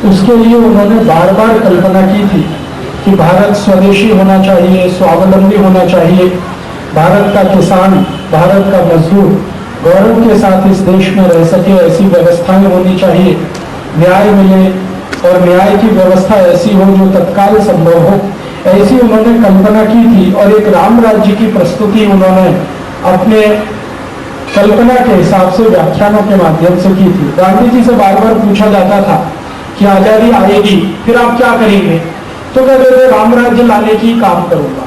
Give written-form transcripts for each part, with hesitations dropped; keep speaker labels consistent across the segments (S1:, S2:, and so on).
S1: उसके लिए उन्होंने बार बार कल्पना की थी कि भारत स्वदेशी होना चाहिए, स्वावलंबी होना चाहिए, भारत का किसान, भारत का मजदूर गौरव के साथ इस देश में रह सके, ऐसी व्यवस्थाएं होनी चाहिए, न्याय मिले और न्याय की व्यवस्था ऐसी हो जो तत्काल संभव हो, ऐसी उन्होंने कल्पना की थी। और एक राम राज्य की प्रस्तुति उन्होंने अपने कल्पना के हिसाब से व्याख्यानों के माध्यम से की थी। गांधी जी से बार बार पूछा जाता था कि आजादी आएगी फिर आप क्या करेंगे, तो कहते थे राम राज्य लाने की काम करूंगा।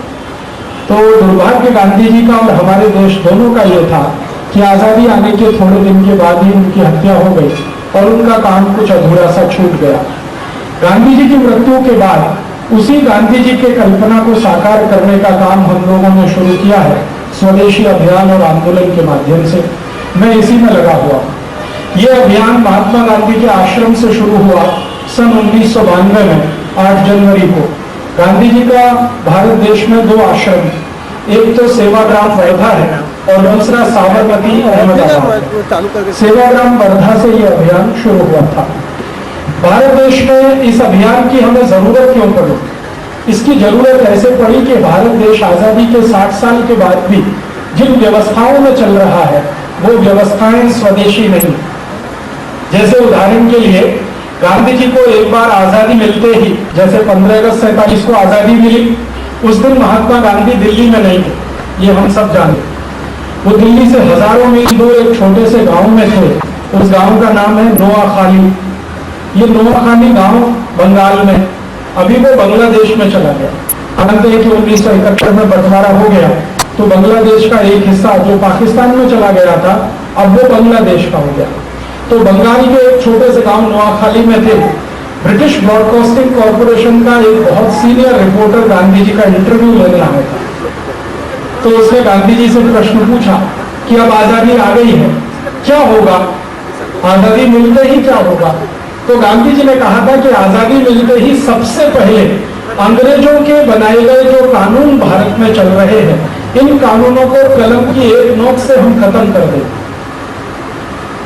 S1: तो दुर्भाग्य गांधी जी का और हमारे देश दोनों का यह था कि आजादी आने के थोड़े दिन के बाद ही उनकी हत्या हो गई और उनका काम कुछ अधूरा सा छूट गया। गांधी जी की मृत्यु के बाद उसी गांधी जी के कल्पना को साकार करने का काम हम लोगों ने शुरू किया है स्वदेशी अभियान और आंदोलन के माध्यम से। मैं इसी में लगा हुआ। यह अभियान महात्मा गांधी के आश्रम से शुरू हुआ सन 1992 में 8 जनवरी को। गांधी जी का भारत देश में 2 आश्रम, एक तो सेवाग्राम वर्धा है और दूसरा साबरमती अहमदाबाद। सेवाग्राम वर्धा से यह अभियान शुरू हुआ था। भारत देश में इस अभियान की हमें जरूरत क्यों पड़ी? इसकी जरूरत ऐसे पड़ी कि भारत देश आजादी के 60 साल के बाद भी जिन व्यवस्थाओं में चल रहा है वो व्यवस्थाएं स्वदेशी नहीं। जैसे उदाहरण के लिए गांधी जी को एक बार आजादी मिलते ही, जैसे 15 अगस्त 47 को आजादी मिली, उस दिन महात्मा गांधी दिल्ली में नहीं थे, ये हम सब जानते। वो दिल्ली से हजारों मील दूर एक छोटे से गांव में थे। उस गांव का नाम है नोआखाली। ये नोआखाली गांव बंगाल में, अभी वो बांग्लादेश में चला गया। मानते हैं कि 1971 में बंटवारा हो गया तो बांग्लादेश का एक हिस्सा जो पाकिस्तान में चला गया था अब वो बांग्लादेश का हो गया। तो बंगाल के एक छोटे से गांव नोआखाली में थे। ब्रिटिश ब्रॉडकास्टिंग कॉर्पोरेशन का एक बहुत सीनियर रिपोर्टर गांधी जी का इंटरव्यू लेने आया था। तो उसने गांधी जी से प्रश्न पूछा कि अब आजादी आ गई है, क्या होगा, आजादी मिलते ही क्या होगा? तो गांधी जी ने कहा था कि आजादी मिलते ही सबसे पहले अंग्रेजों के बनाए गए जो कानून भारत में चल रहे हैं, इन कानूनों को कलम की एक नोक से हम खत्म कर दें।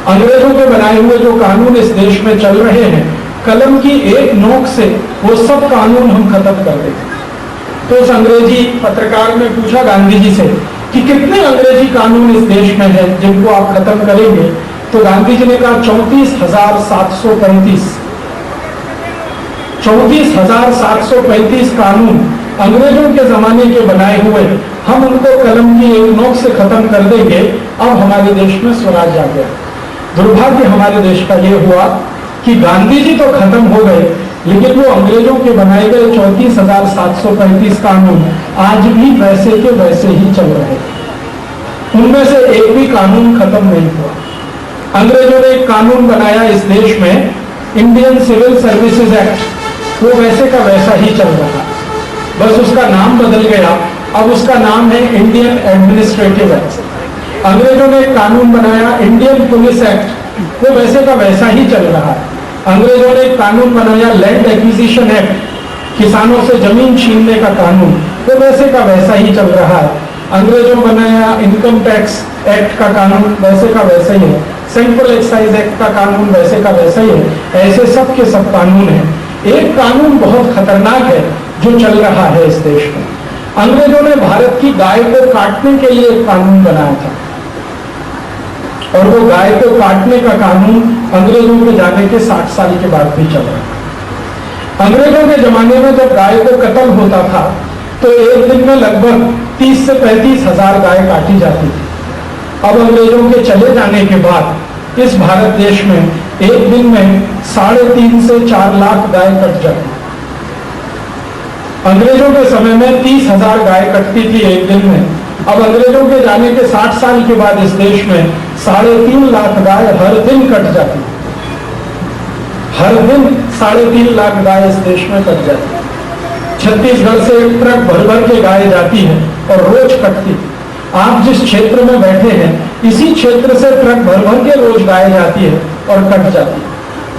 S1: अंग्रेजों के बनाए हुए जो कानून इस देश में चल रहे हैं, कलम की एक नोक से वो सब कानून हम खत्म कर दें। तो उस अंग्रेजी पत्रकार ने पूछा गांधी जी से कि कितने अंग्रेजी कानून इस देश में हैं जिनको आप खत्म करेंगे? तो गांधी जी ने कहा 34,735। 34,735 कानून अंग्रेजों के जमाने के बनाए हुए, हम उनको कलम की एक नोक से खत्म कर देंगे। अब हमारे देश में स्वराज आ गया। दुर्भाग्य हमारे देश का यह हुआ कि गांधी जी तो खत्म हो गए, लेकिन वो अंग्रेजों के बनाए गए 34,735 कानून आज भी वैसे के वैसे ही चल रहे। उनमें से एक भी कानून खत्म नहीं हुआ। अंग्रेजों ने एक कानून बनाया इस देश में, इंडियन सिविल सर्विसेज एक्ट, वो वैसे का वैसा ही चल रहा, बस उसका नाम बदल गया। अब उसका नाम है इंडियन एडमिनिस्ट्रेटिव एक्ट। अंग्रेजों ने एक कानून बनाया इंडियन पुलिस एक्ट, वो वैसे का वैसा ही चल रहा है। अंग्रेजों ने एक कानून बनाया लैंड एक्विजिशन एक्ट, किसानों से जमीन छीनने का कानून, वो वैसे का वैसा ही चल रहा है। अंग्रेजों बनाया इनकम टैक्स एक्ट का कानून, वैसे का वैसा ही है। सेंट्रल एक्साइज एक्ट का कानून वैसे का वैसा ही है। ऐसे सब के सब कानून हैं। एक कानून बहुत खतरनाक है जो चल रहा है इस देश में। अंग्रेजों ने भारत की गाय को काटने के लिए एक कानून बनाया था, और वो गाय को काटने का कानून अंग्रेजों के जाने के 60 साल के बाद भी चल रहा है। अंग्रेजों के जमाने में जब गाय को कत्ल होता था तो एक दिन में लगभग 30 से 35 हजार गाय काटी जाती थी। अब अंग्रेजों के चले जाने के बाद इस भारत देश में एक दिन में 3.5 से 4 लाख गाय कट जाती। अंग्रेजों के समय में 30,000 गाय कटती थी एक दिन में। अब अंग्रेजों के जाने के 60 साल के बाद इस देश में 3.5 लाख गाय हर दिन कट जाती। हर दिन 3.5 लाख गाय इस देश में कट जाती। छत्तीसगढ़ से एक ट्रक भर भर के गाय जाती है और रोज कटती। आप जिस क्षेत्र में बैठे हैं इसी क्षेत्र से ट्रक भर भर के रोज गाय जाती है और कट जाती है।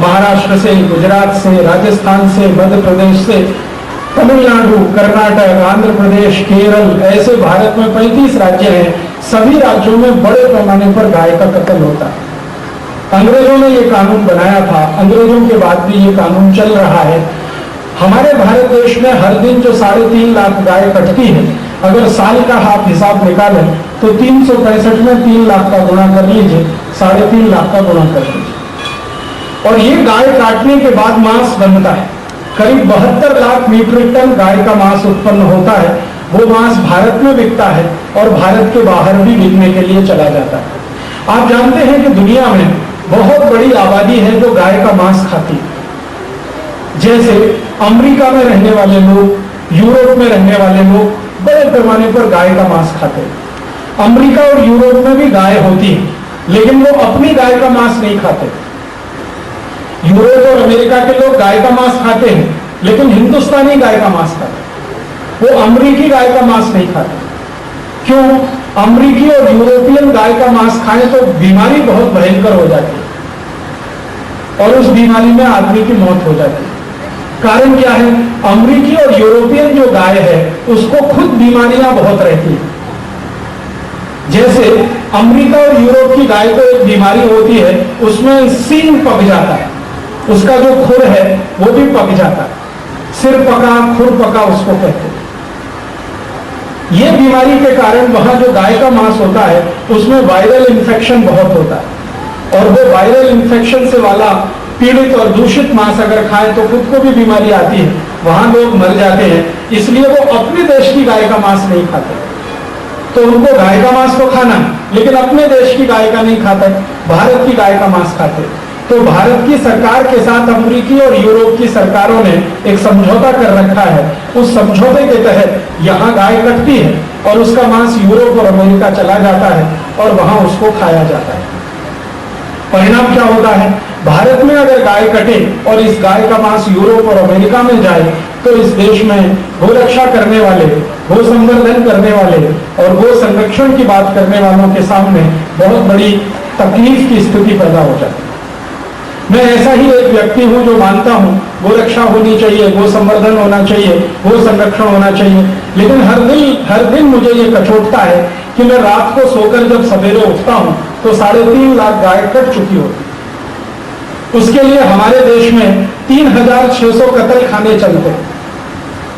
S1: महाराष्ट्र से, गुजरात से, राजस्थान से, मध्य प्रदेश से, तमिलनाडु, कर्नाटक, आंध्र प्रदेश, केरल, ऐसे भारत में 35 राज्य हैं। सभी राज्यों में बड़े पैमाने पर गाय का कत्ल होता है। अंग्रेजों ने ये कानून बनाया था, अंग्रेजों के बाद भी ये कानून चल रहा है। हमारे भारत देश में हर दिन जो 3.5 लाख गाय कटती है, अगर साल का आप हिसाब निकालें तो 365 में 3 लाख का गुणा कर लीजिए, 3.5 लाख का गुणा कर लीजिए। और ये गाय काटने के बाद मांस बनता है, करीब 72 लाख मीट्रिक टन गाय का मांस उत्पन्न होता है। वो मांस भारत में बिकता है और भारत के बाहर भी बिकने के लिए चला जाता है। आप जानते हैं कि दुनिया में बहुत बड़ी आबादी है जो गाय का मांस खाती है। जैसे अमेरिका में रहने वाले लोग, यूरोप में रहने वाले लोग बड़े पैमाने पर गाय का मांस खाते हैं। अमेरिका और यूरोप में भी गाय होती है, लेकिन वो अपनी गाय का मांस नहीं खाते। यूरोप और अमेरिका के लोग गाय का मांस खाते हैं, लेकिन हिंदुस्तानी गाय का मांस खाते हैं। वो अमेरिकी गाय का मांस नहीं खाते। क्यों? अमेरिकी और यूरोपियन गाय का मांस खाएं तो बीमारी बहुत भयंकर हो जाती है और उस बीमारी में आदमी की मौत हो जाती है। कारण क्या है? अमेरिकी और यूरोपियन जो गाय है उसको खुद बीमारियां बहुत रहती है। जैसे अमेरिका और यूरोप की गाय को एक बीमारी होती है, उसमें सींग पक जाता है, उसका जो खुर है वो भी पक जाता है, सिर पका, खुर पका उसको कहते हैं। ये बीमारी के कारण वहां जो गाय का मांस होता है उसमें वायरल इन्फेक्शन बहुत होता है और वो वायरल इन्फेक्शन से वाला पीड़ित और दूषित मांस अगर खाए तो खुद को भी बीमारी आती है, वहां लोग मर जाते हैं। इसलिए वो अपने देश की गाय का मांस नहीं खाते। तो उनको गाय का मांस तो खाना, लेकिन अपने देश की गाय का नहीं खाते, भारत की गाय का मांस खाते। तो भारत की सरकार के साथ अमेरिकी और यूरोप की सरकारों ने एक समझौता कर रखा है। उस समझौते के तहत यहाँ गाय कटती है और उसका मांस यूरोप और अमेरिका चला जाता है और वहां उसको खाया जाता है। परिणाम क्या होता है? भारत में अगर गाय कटे और इस गाय का मांस यूरोप और अमेरिका में जाए तो इस देश में गोरक्षा करने वाले, गो संवर्धन करने वाले और गो संरक्षण की बात करने वालों के सामने बहुत बड़ी तकलीफ की स्थिति पैदा हो जाती है। मैं ऐसा ही एक व्यक्ति हूं जो मानता हूं गोरक्षा होनी चाहिए, गो संवर्धन होना चाहिए, गो संरक्षण होना चाहिए, लेकिन हर दिन मुझे ये कचोटता है कि मैं रात को सोकर जब सवेरे उठता हूं तो 3.5 लाख गाय कट चुकी होती। उसके लिए हमारे देश में 3600 कत्ल खाने चलते हैं,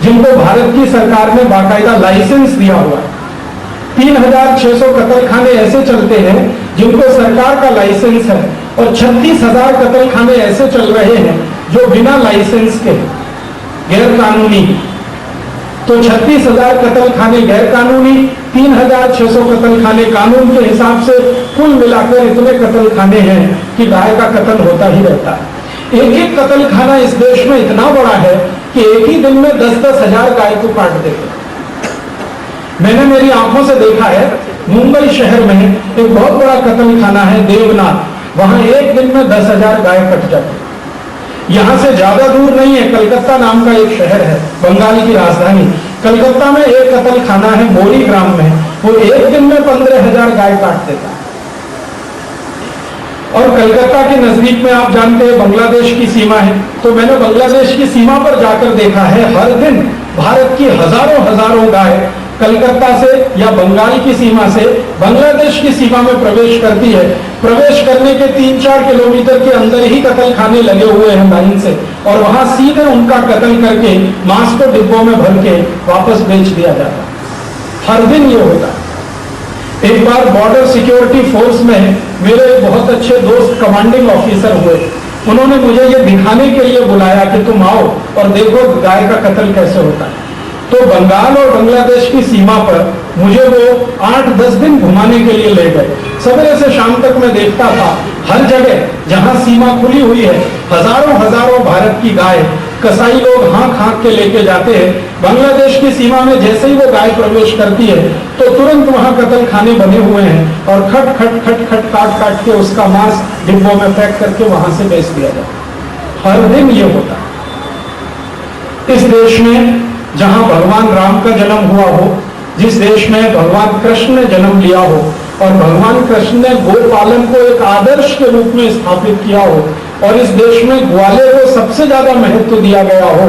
S1: जिनको भारत की सरकार ने बाकायदा लाइसेंस दिया हुआ है। 3600 कत्ल खाने ऐसे चलते हैं जिनको सरकार का लाइसेंस है और 36,000 कत्ल खाने ऐसे चल रहे हैं जो बिना लाइसेंस के, गैर कानूनी। तो 36,000 कत्ल खाने गैर कानूनी, 3600 कत्ल खाने कानून के हिसाब से, कुल मिलाकर इतने कत्ल खाने हैं कि गाय का कत्ल होता ही रहता है। एक एक कत्ल खाना इस देश में इतना बड़ा है कि एक ही दिन में 10-10 हजार गाय को काट देते हैं। मैंने मेरी आंखों से देखा है, मुंबई शहर में एक बहुत बड़ा कत्ल खाना है देवनाथ, वहां एक दिन में 10,000 गाय कट जाती है। यहां से ज्यादा दूर नहीं है, कलकत्ता नाम का एक शहर है, बंगाल की राजधानी। कलकत्ता में एक कत्ल खाना है बोरी ग्राम में, वो एक दिन में 15,000 गाय काट देता है। और कलकत्ता के नजदीक में आप जानते हैं बांग्लादेश की सीमा है, तो मैंने बांग्लादेश की सीमा पर जाकर देखा है, हर दिन भारत की हजारों गाय कलकत्ता से या बंगाल की सीमा से बांग्लादेश की सीमा में प्रवेश करती है। प्रवेश करने के 3-4 किलोमीटर के अंदर ही कत्ल खाने लगे हुए हैं लाइन से, और वहां सीधे उनका कत्ल करके मांस को डिब्बों में भर के वापस बेच दिया जाता है। हर दिन ये होता है। एक बार बॉर्डर सिक्योरिटी फोर्स में मेरे बहुत अच्छे दोस्त कमांडिंग ऑफिसर हुए, उन्होंने मुझे ये दिखाने के लिए बुलाया कि तुम आओ और देखो गाय का कत्ल कैसे होता है। तो बंगाल और बांग्लादेश की सीमा पर मुझे वो 8-10 दिन घुमाने के लिए ले गए। सवेरे से शाम तक मैं देखता था, हर जगह जहां सीमा खुली हुई है, हजारों भारत की गाय कसाई लोग हाँक के लेके जाते हैं। बांग्लादेश की सीमा में जैसे ही वो गाय प्रवेश करती है तो तुरंत वहां कत्ल खाने बने हुए हैं और खट काट के उसका मांस डिब्बों में पैक करके वहां से बेच दिया जाता। हर दिन ये होता है। इस देश में जहां भगवान राम का जन्म हुआ हो, जिस देश में भगवान कृष्ण ने जन्म लिया हो और भगवान कृष्ण ने गोपालन को एक आदर्श के रूप में स्थापित किया हो, और इस देश में ग्वाले को सबसे ज्यादा महत्व दिया गया हो,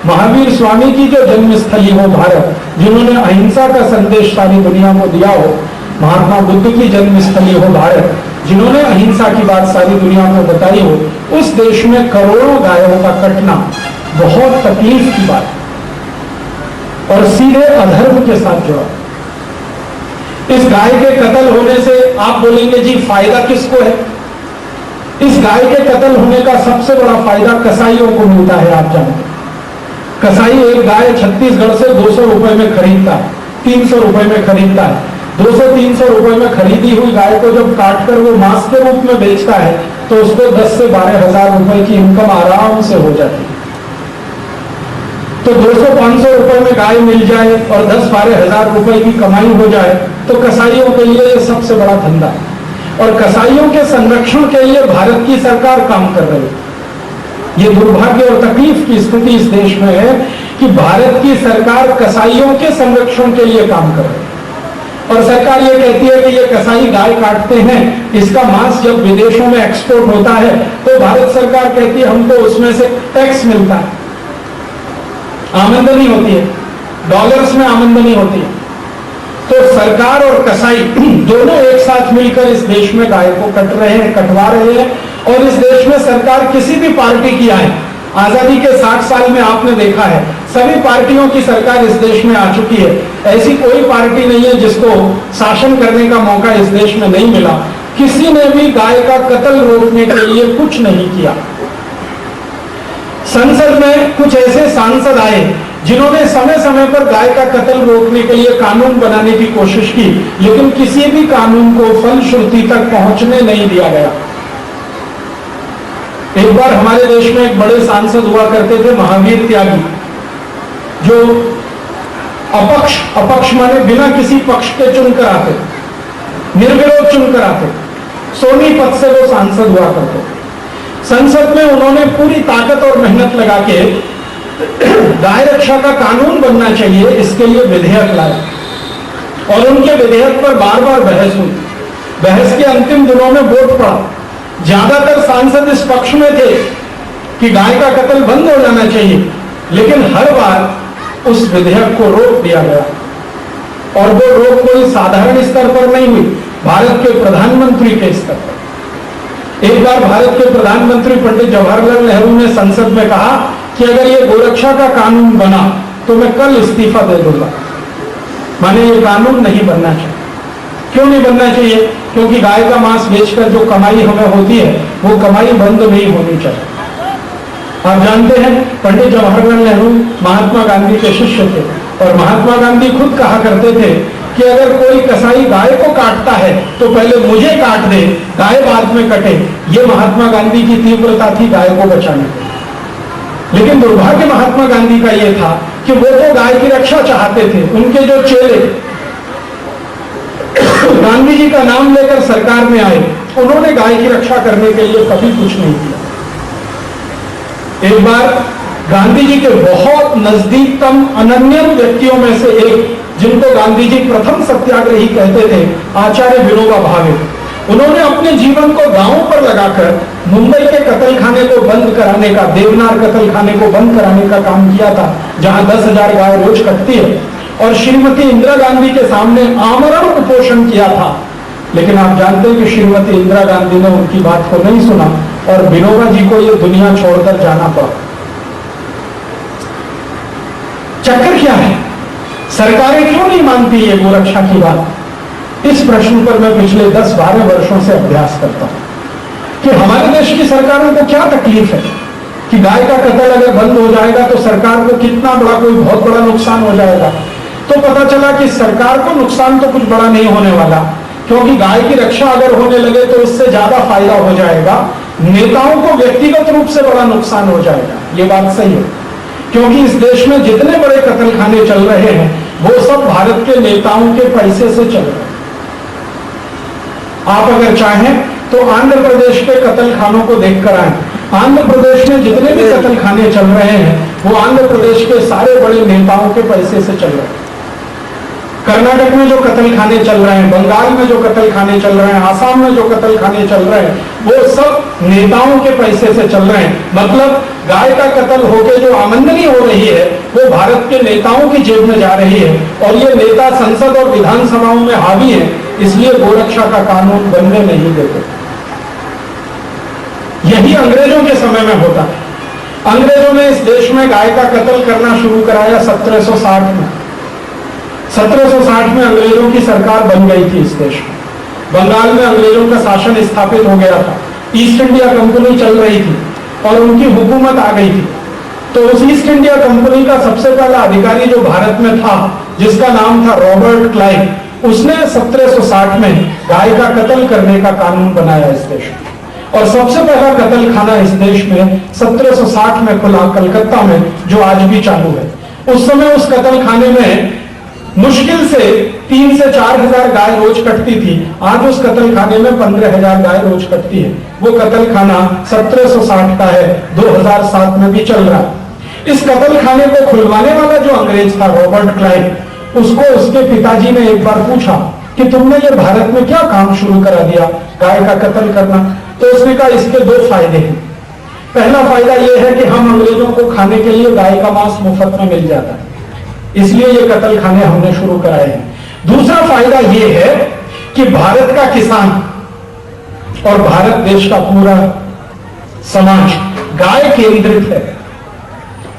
S1: महावीर स्वामी की जो जन्मस्थली हो भारत, जिन्होंने अहिंसा का संदेश सारी दुनिया को दिया हो, महात्मा बुद्ध की जन्मस्थली हो भारत, जिन्होंने अहिंसा की बात सारी दुनिया को बताई हो, उस देश में करोड़ों गायों का कटना बहुत तकलीफ की बात है और सीधे अधर्म के साथ जुड़ा। इस गाय के कत्ल होने से आप बोलेंगे जी फायदा किसको है? इस गाय के कत्ल होने का सबसे बड़ा फायदा कसाईयों को मिलता है। आप जानते हैं कसाई एक गाय छत्तीसगढ़ से 200 रुपए में खरीदता है, 300 रुपए में खरीदता है। 200-300 रुपए में खरीदी हुई गाय को जब काटकर वो मांस के रूप में बेचता है तो उसको 10 से 12 हजार रुपए की इनकम आराम से हो जाती है। तो 200-500 रुपए में गाय मिल जाए और 10-12 हजार रुपए की कमाई हो जाए तो कसाईयों के लिए ये सबसे बड़ा धंधा है। और कसाईयों के संरक्षण के लिए भारत की सरकार काम कर रही है। ये दुर्भाग्य और तकलीफ की स्थिति इस देश में है कि भारत की सरकार कसाईयों के संरक्षण के लिए काम कर रही है और सरकार ये कहती है कि ये कसाई गाय काटते हैं, इसका मांस जब विदेशों में एक्सपोर्ट होता है तो भारत सरकार कहती है हमको उसमें से टैक्स मिलता है, आमदनी होती है, डॉलर्स में आमदनी होती है। तो सरकार और कसाई दोनों एक साथ मिलकर इस देश में गाय को कट रहे हैं, कटवा रहे हैं। और इस देश में सरकार किसी भी पार्टी की आए, आजादी के 60 साल में आपने देखा है सभी पार्टियों की सरकार इस देश में आ चुकी है। ऐसी कोई पार्टी नहीं है जिसको शासन करने का मौका इस देश में नहीं मिला। किसी ने भी गाय का कत्ल रोकने के लिए कुछ नहीं किया। संसद में कुछ ऐसे सांसद आए जिन्होंने समय समय पर गाय का कत्ल रोकने के लिए कानून बनाने की कोशिश की, लेकिन किसी भी कानून को फलश्रुति तक पहुंचने नहीं दिया गया। एक बार हमारे देश में एक बड़े सांसद हुआ करते थे महावीर त्यागी, जो अपक्ष माने बिना किसी पक्ष के चुनकर आते, निर्विरोध चुनकर आते, सोनीपत से वो सांसद हुआ करते। संसद में उन्होंने पूरी ताकत और मेहनत लगा के गाय रक्षा का कानून बनना चाहिए, इसके लिए विधेयक लाए और उनके विधेयक पर बार बार बहस हुई। बहस के अंतिम दिनों में वोट पड़ा। ज्यादातर सांसद इस पक्ष में थे कि गाय का कत्ल बंद हो जाना चाहिए, लेकिन हर बार उस विधेयक को रोक दिया गया। और वो रोक कोई साधारण स्तर पर नहीं हुई, भारत के प्रधानमंत्री के स्तर पर। एक बार भारत के प्रधानमंत्री पंडित जवाहरलाल नेहरू ने संसद में कहा कि अगर ये गोरक्षा का कानून बना तो मैं कल इस्तीफा दे दूंगा। माने ये कानून नहीं बनना चाहिए। क्यों नहीं बनना चाहिए? क्योंकि गाय का मांस बेचकर जो कमाई हमें होती है वो कमाई बंद नहीं होनी चाहिए। आप जानते हैं पंडित जवाहरलाल नेहरू महात्मा गांधी के शिष्य थे और महात्मा गांधी खुद कहा करते थे कि अगर कोई कसाई गाय को काटता है तो पहले मुझे काट दे, गाय बाद में कटे। ये महात्मा गांधी की तीव्रता थी गाय को बचाने की। लेकिन दुर्भाग्य महात्मा गांधी का यह था कि वो तो गाय की रक्षा चाहते थे। उनके जो चेले गांधी जी का नाम लेकर सरकार में आए, उन्होंने गाय की रक्षा करने के लिए कभी कुछ नहीं किया। एक बार गांधी जी के बहुत नजदीकतम अनन्य व्यक्तियों में से एक, जिनको गांधी जी प्रथम सत्याग्रही कहते थे, आचार्य विनोबा भावे, उन्होंने अपने जीवन को दांव पर लगाकर मुंबई के कत्लखाने को बंद कराने का, देवनार कत्लखाने को बंद कराने का काम किया था, जहां 10,000 गाय रोज कटती है। और श्रीमती इंदिरा गांधी के सामने आमरण उपोषण किया था। लेकिन आप जानते हैं कि श्रीमती इंदिरा गांधी ने उनकी बात को नहीं सुना और विनोबा जी को यह दुनिया छोड़कर जाना पड़ा। चक्कर क्या है? सरकारें क्यों नहीं मानती ये गोरक्षा की बात? इस प्रश्न पर मैं पिछले 10-12 वर्षों से अभ्यास करता हूं कि हमारे देश की सरकारों को क्या तकलीफ है कि गाय का कत्ल अगर बंद हो जाएगा तो सरकार को कितना बड़ा, कोई बहुत बड़ा नुकसान हो जाएगा। तो पता चला कि सरकार को नुकसान तो कुछ बड़ा नहीं होने वाला, क्योंकि गाय की रक्षा अगर होने लगे तो उससे ज्यादा फायदा हो जाएगा। नेताओं को व्यक्तिगत रूप से बड़ा नुकसान हो जाएगा। ये बात सही है, क्योंकि इस देश में जितने बड़े कत्लखाने चल रहे हैं वो सब भारत के नेताओं के पैसे से चल रहे हैं। आप अगर चाहें तो आंध्र प्रदेश के कत्लखानों को देखकर आए। आंध्र प्रदेश में जितने भी कत्लखाने चल रहे हैं वो आंध्र प्रदेश के सारे बड़े नेताओं के पैसे से चल रहे हैं। कर्नाटक में जो कत्ल खाने चल रहे हैं, बंगाल में जो कत्ल खाने चल रहे हैं, आसाम में जो कत्ल खाने चल रहे हैं, वो सब नेताओं के पैसे से चल रहे हैं। मतलब गाय का कत्ल होके जो आमदनी हो रही है वो भारत के नेताओं की जेब में जा रही है, और ये नेता संसद और विधानसभाओं में हावी है, इसलिए गोरक्षा का कानून बनने नहीं देते। यही अंग्रेजों के समय में होता है। अंग्रेजों ने इस देश में गाय का कत्ल करना शुरू कराया 1760 में। 1760 में अंग्रेजों की सरकार बन गई थी इस देश में। बंगाल में अंग्रेजों का शासन स्थापित हो गया था, ईस्ट इंडिया कंपनी चल रही थी और उनकी हुकूमत आ गई थी। तो उस ईस्ट इंडिया कंपनी का सबसे पहला अधिकारी जो भारत में था, जिसका नाम था रॉबर्ट क्लाइव, उसने 1760 में गाय का कत्ल करने का कानून बनाया इस देश में। और सबसे पहला कत्ल खाना इस देश में 1760 में खुला कलकत्ता में, जो आज भी चालू है। उस समय उस कत्ल खाने में मुश्किल से 3 से 4 हजार गाय रोज कटती थी। आज उस कत्ल खाने में 15,000 गाय रोज कटती है। वो कत्ल खाना 1760 का है, 2007 में भी चल रहा है। इस कत्ल खाने को खुलवाने वाला जो अंग्रेज था रॉबर्ट क्लाइव, उसको उसके पिताजी ने एक बार पूछा कि तुमने ये भारत में क्या काम शुरू करा दिया, गाय का कत्ल करना। तो उसने कहा इसके 2 फायदे हैं। पहला फायदा यह है कि हम अंग्रेजों को खाने के लिए गाय का मांस मुफ्त में मिल जाता है, इसलिए ये कत्ल खाने हमने शुरू कराए हैं। दूसरा फायदा यह है कि भारत का किसान और भारत देश का पूरा समाज गाय केंद्रित है।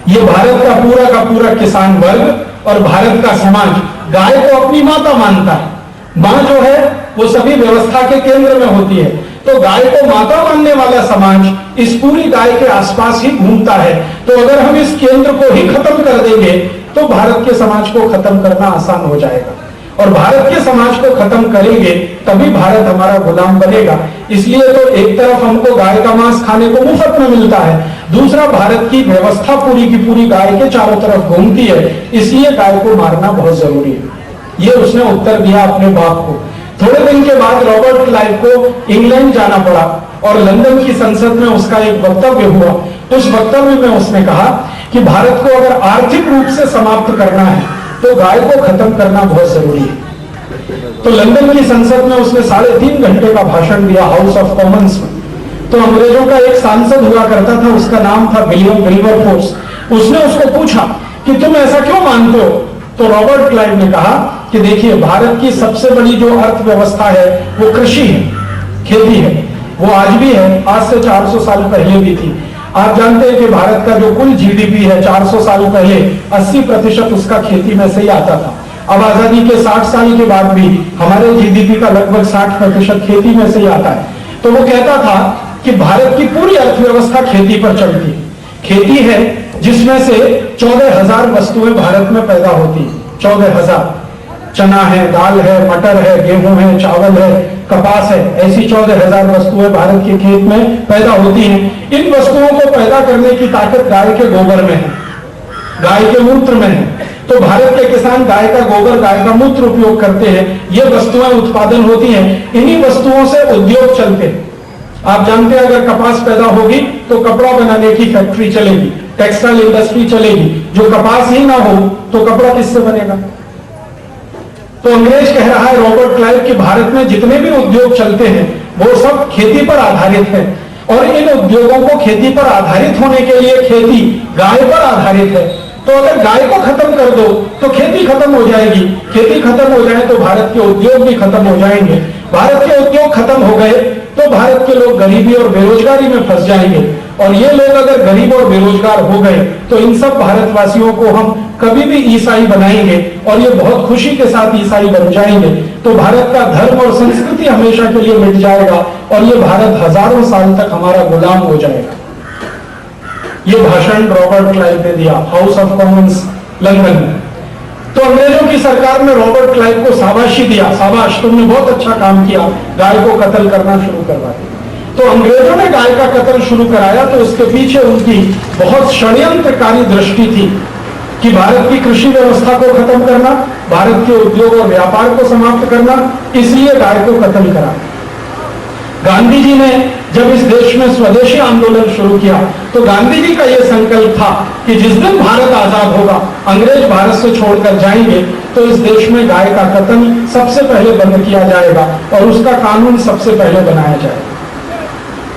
S1: ये भारत का पूरा किसान वर्ग और भारत का समाज गाय को अपनी माता मानता है। मां जो है वो सभी व्यवस्था के केंद्र में होती है, तो गाय को माता मानने वाला समाज इस पूरी गाय के आसपास ही घूमता है। तो अगर हम इस केंद्र को ही खत्म कर देंगे तो भारत के समाज को खत्म करना आसान हो जाएगा, और भारत के समाज को खत्म करेंगे तभी भारत हमारा गुलाम बनेगा। इसलिए तो एक तरफ हमको गाय का मांस खाने को मुफ्त में मिलता है, दूसरा भारत की व्यवस्था पूरी की पूरी गाय के चारों तरफ घूमती है, इसलिए गाय को मारना बहुत जरूरी है। ये उसने उत्तर दिया अपने बाप को। थोड़े दिन के बाद रॉबर्ट क्लाइव को इंग्लैंड जाना पड़ा और लंदन की संसद में उसका एक वक्तव्य हुआ। उस वक्तव्य में उसने कहा कि भारत को अगर आर्थिक रूप से समाप्त करना है तो गाय को खत्म करना बहुत जरूरी है। तो लंदन की संसद में उसने 3.5 घंटे का भाषण दिया, हाउस ऑफ कॉमन्स में। तो अंग्रेजों का एक सांसद हुआ करता था, उसका नाम था विलियम विल्बरफोर्स। उसने उसको पूछा कि तुम ऐसा क्यों मानते हो? तो रॉबर्ट क्लाइव ने कहा कि देखिए, भारत की सबसे बड़ी जो अर्थव्यवस्था है वो कृषि है, खेती है। वो आज भी है, आज से 400 साल पहले भी थी। आप जानते हैं कि भारत का जो कुल जीडीपी है 400 साल पहले 80% उसका खेती में से ही आता था। अब आजादी के 60 साल के बाद भी हमारे जीडीपी का लगभग 60% खेती में से ही आता है। तो वो कहता था कि भारत की पूरी अर्थव्यवस्था खेती पर चलती है। खेती है जिसमें से 14,000 वस्तुएं भारत में पैदा होती है। 14,000 चना है, दाल है, मटर है, गेहूं है, चावल है, कपास है, ऐसी 14,000 वस्तुएं भारत के खेत में पैदा होती हैं। इन वस्तुओं को पैदा करने की ताकत गाय के गोबर में है, गाय के मूत्र में है। तो भारत के किसान गाय का गोबर, गाय का मूत्र उपयोग करते हैं। ये वस्तुएं उत्पादन होती हैं, इन्हीं वस्तुओं से उद्योग चलते हैं। आप जानते हैं अगर कपास पैदा होगी तो कपड़ा बनाने की फैक्ट्री चलेगी, टेक्सटाइल इंडस्ट्री चलेगी। जो कपास ही ना हो तो कपड़ा किससे बनेगा? तो अंग्रेज कह रहा है रॉबर्ट क्लाइव कि भारत में जितने भी उद्योग चलते हैं वो सब खेती पर आधारित है, और इन उद्योगों को खेती पर आधारित होने के लिए खेती गाय पर आधारित है। तो अगर गाय को खत्म कर दो तो खेती खत्म हो जाएगी, खेती खत्म हो जाए तो भारत के उद्योग भी खत्म हो जाएंगे। भारत के उद्योग खत्म हो गए तो भारत के लोग गरीबी और बेरोजगारी में फंस जाएंगे, और ये लोग अगर गरीब और बेरोजगार हो गए तो इन सब भारतवासियों को हम कभी भी ईसाई बनाएंगे और ये बहुत खुशी के साथ ईसाई बन जाएंगे। तो भारत का धर्म और संस्कृति हमेशा के लिए मिट जाएगा और ये भारत हजारों साल तक हमारा गुलाम हो जाएगा। ये भाषण रॉबर्ट क्लाइव ने दिया हाउस ऑफ कॉमन्स लंदन में। तो अंग्रेजों की सरकार ने रॉबर्ट क्लाइव को शाबाशी दिया, शाबाश तुमने बहुत अच्छा काम किया, गाय को कत्ल करना शुरू करवा दिया। तो अंग्रेजों ने गाय का कत्ल शुरू कराया तो इसके पीछे उनकी बहुत षड्यंत्रकारी दृष्टि थी कि भारत की कृषि व्यवस्था को खत्म करना, भारत के उद्योग और व्यापार को समाप्त करना, इसलिए गाय को कत्ल करा। गांधी जी ने जब इस देश में स्वदेशी आंदोलन शुरू किया तो गांधी जी का यह संकल्प था कि जिस दिन भारत आजाद होगा, अंग्रेज भारत से छोड़कर जाएंगे, तो इस देश में गाय का कत्ल सबसे पहले बंद किया जाएगा और उसका कानून सबसे पहले बनाया जाएगा।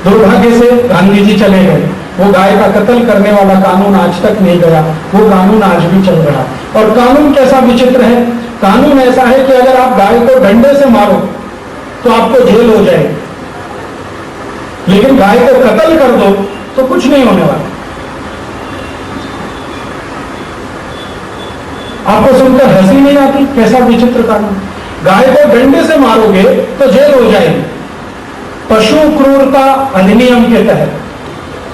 S1: दुर्भाग्य से गांधी जी चले गए, वो गाय का कत्ल करने वाला कानून आज तक नहीं गया, वो कानून आज भी चल रहा है। और कानून कैसा विचित्र है, कानून ऐसा है कि अगर आप गाय को डंडे से मारो तो आपको जेल हो जाएगी, लेकिन गाय को कत्ल कर दो तो कुछ नहीं होने वाला। आपको सुनकर हंसी नहीं आती? कैसा विचित्र कानून। गाय को डंडे से मारोगे तो जेल हो जाएगी। पशु क्रूरता अधिनियम के तहत,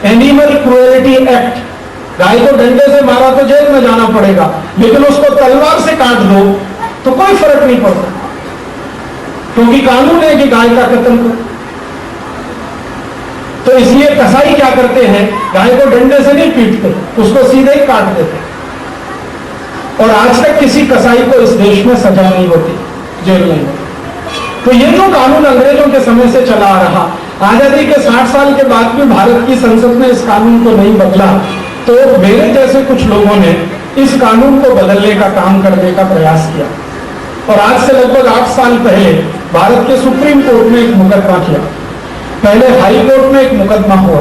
S1: एनिमल क्रूएलिटी एक्ट, गाय को डंडे से मारा तो जेल में जाना पड़ेगा, लेकिन उसको तलवार से काट दो तो कोई फर्क नहीं पड़ता, क्योंकि कानून है कि गाय का कत्ल करो। तो इसलिए कसाई क्या करते हैं, गाय को डंडे से नहीं पीटते, उसको सीधे ही काट देते। और आज तक किसी कसाई को इस देश में सजा नहीं होती, जेल नहीं होती। तो ये जो कानून अंग्रेजों के समय से चला आ रहा, आजादी के 60 साल के बाद भी भारत की संसद ने इस कानून को नहीं बदला, तो मेरे जैसे कुछ लोगों ने इस कानून को बदलने का काम करने का प्रयास किया। और आज से लगभग 8 साल पहले भारत के सुप्रीम कोर्ट में एक मुकदमा किया। पहले हाई कोर्ट में एक मुकदमा हुआ,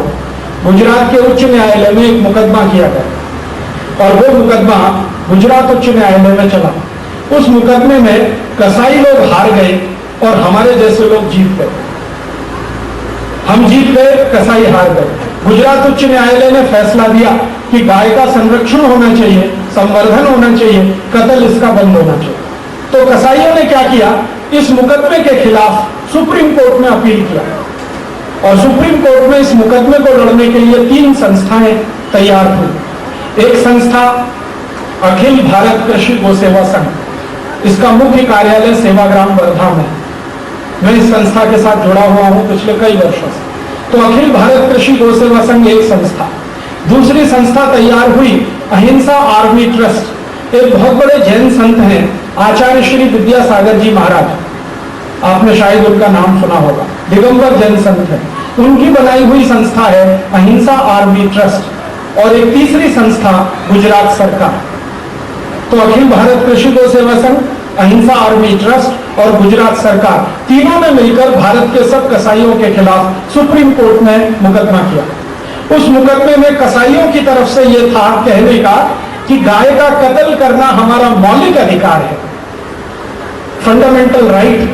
S1: गुजरात के उच्च न्यायालय में एक मुकदमा किया गया, और वो मुकदमा गुजरात उच्च न्यायालय में चला। उस मुकदमे में कसाई लोग हार गए और हमारे जैसे लोग जीत गए। हम जीत गए, कसाई हार गए। गुजरात उच्च न्यायालय ने फैसला दिया कि गाय का संरक्षण होना चाहिए, संवर्धन होना चाहिए, कत्ल इसका बंद होना चाहिए। तो कसाईयों ने क्या किया, इस मुकदमे के खिलाफ सुप्रीम कोर्ट में अपील किया, और सुप्रीम कोर्ट में इस मुकदमे को लड़ने के लिए 3 संस्थाएं तैयार हुई। एक संस्था अखिल भारत कृषि गो सेवा संघ, इसका मुख्य कार्यालय सेवाग्राम वर्धा में। मैं इस संस्था के साथ जुड़ा हुआ हूं पिछले कई वर्षों से। तो अखिल भारत कृषि गो सेवा संघ एक संस्था। दूसरी संस्था तैयार हुई अहिंसा आर्मी ट्रस्ट, एक बहुत बड़े जैन संत हैं आचार्य श्री विद्यासागर जी महाराज, आपने शायद उनका नाम सुना होगा, दिगंबर जैन संत है, उनकी बनाई हुई संस्था है अहिंसा आर्मी ट्रस्ट। और एक तीसरी संस्था गुजरात सरकार। तो अखिल भारत कृषि गो सेवा संघ, अहिंसा आर्मी ट्रस्ट और गुजरात सरकार, तीनों ने मिलकर भारत के सब कसाईयों के खिलाफ सुप्रीम कोर्ट में मुकदमा किया। उस मुकदमे में कसाईयों की तरफ से यह था कहने का कि गाय का कत्ल करना हमारा मौलिक अधिकार है, फंडामेंटल राइट,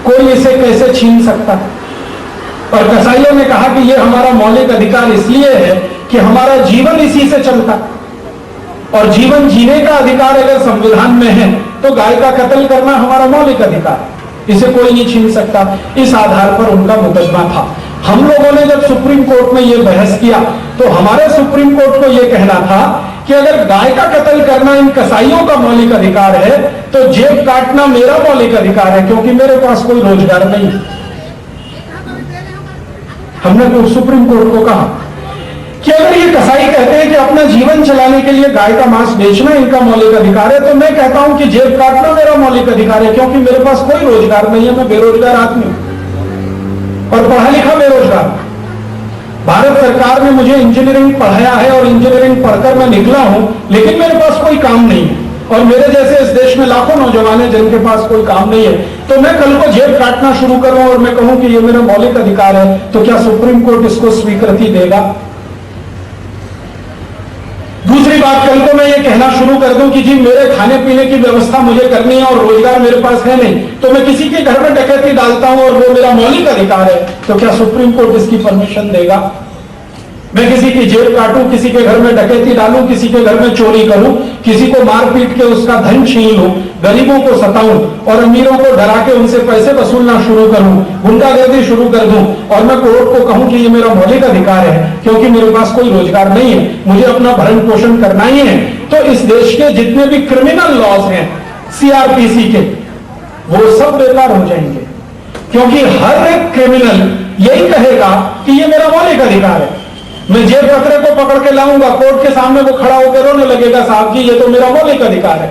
S1: कोई इसे कैसे छीन सकता है। और कसाईयों ने कहा कि यह हमारा मौलिक अधिकार इसलिए है कि हमारा जीवन इसी से चलता है, और जीवन जीने का अधिकार अगर संविधान में है तो गाय का कत्ल करना हमारा मौलिक अधिकार, इसे कोई नहीं छीन सकता। इस आधार पर उनका मुकदमा था। हम लोगों ने जब सुप्रीम कोर्ट में यह बहस किया तो हमारे सुप्रीम कोर्ट को यह कहना था कि अगर गाय का कत्ल करना इन कसाईयों का मौलिक अधिकार है तो जेब काटना मेरा मौलिक अधिकार है, क्योंकि मेरे पास कोई रोजगार नहीं है। हमने तो सुप्रीम कोर्ट को कहा कि अगर ये कसाई कहते हैं कि अपना जीवन चलाने के लिए गाय का मांस बेचना इनका मौलिक अधिकार है, तो मैं कहता हूं कि जेब काटना मेरा मौलिक अधिकार है, क्योंकि मेरे पास कोई रोजगार नहीं है, मैं बेरोजगार आदमी हूं और पढ़ा लिखा बेरोजगार। भारत सरकार ने मुझे इंजीनियरिंग पढ़ाया है और इंजीनियरिंग पढ़कर मैं निकला हूं, लेकिन मेरे पास कोई काम नहीं है। और मेरे जैसे इस देश में लाखों नौजवान हैं जिनके पास कोई काम नहीं है, तो मैं कल को जेब काटना शुरू करूं और मैं कहूं कि ये मेरा मौलिक अधिकार है, तो क्या सुप्रीम कोर्ट इसको स्वीकृति देगा? दूसरी बात, कल को मैं ये कहना शुरू कर दूं कि जी मेरे खाने पीने की व्यवस्था मुझे करनी है और रोजगार मेरे पास है नहीं, तो मैं किसी के घर में डकैती डालता हूं और वो मेरा मौलिक अधिकार है, तो क्या सुप्रीम कोर्ट इसकी परमिशन देगा? मैं किसी की जेब काटूं, किसी के घर में डकैती डालूं, किसी के घर में चोरी करूं, किसी को मार पीट के उसका धन छीन लूं, गरीबों को सताऊं और अमीरों को डरा के उनसे पैसे वसूलना शुरू करूं, गुंडागर्दी शुरू कर दूं, और मैं कोर्ट को कहूं कि ये मेरा मौलिक अधिकार है क्योंकि मेरे पास कोई रोजगार नहीं है, मुझे अपना भरण पोषण करना ही है, तो इस देश के जितने भी क्रिमिनल लॉज हैं सीआरपीसी के, वो सब बेकार हो जाएंगे, क्योंकि हर एक क्रिमिनल यही कहेगा कि ये मेरा मौलिक अधिकार है। मैं जेब कतरे को पकड़ के लाऊंगा, कोर्ट के सामने वो खड़ा होकर रोने लगेगा, साहब जी ये तो मेरा मौलिक अधिकार है।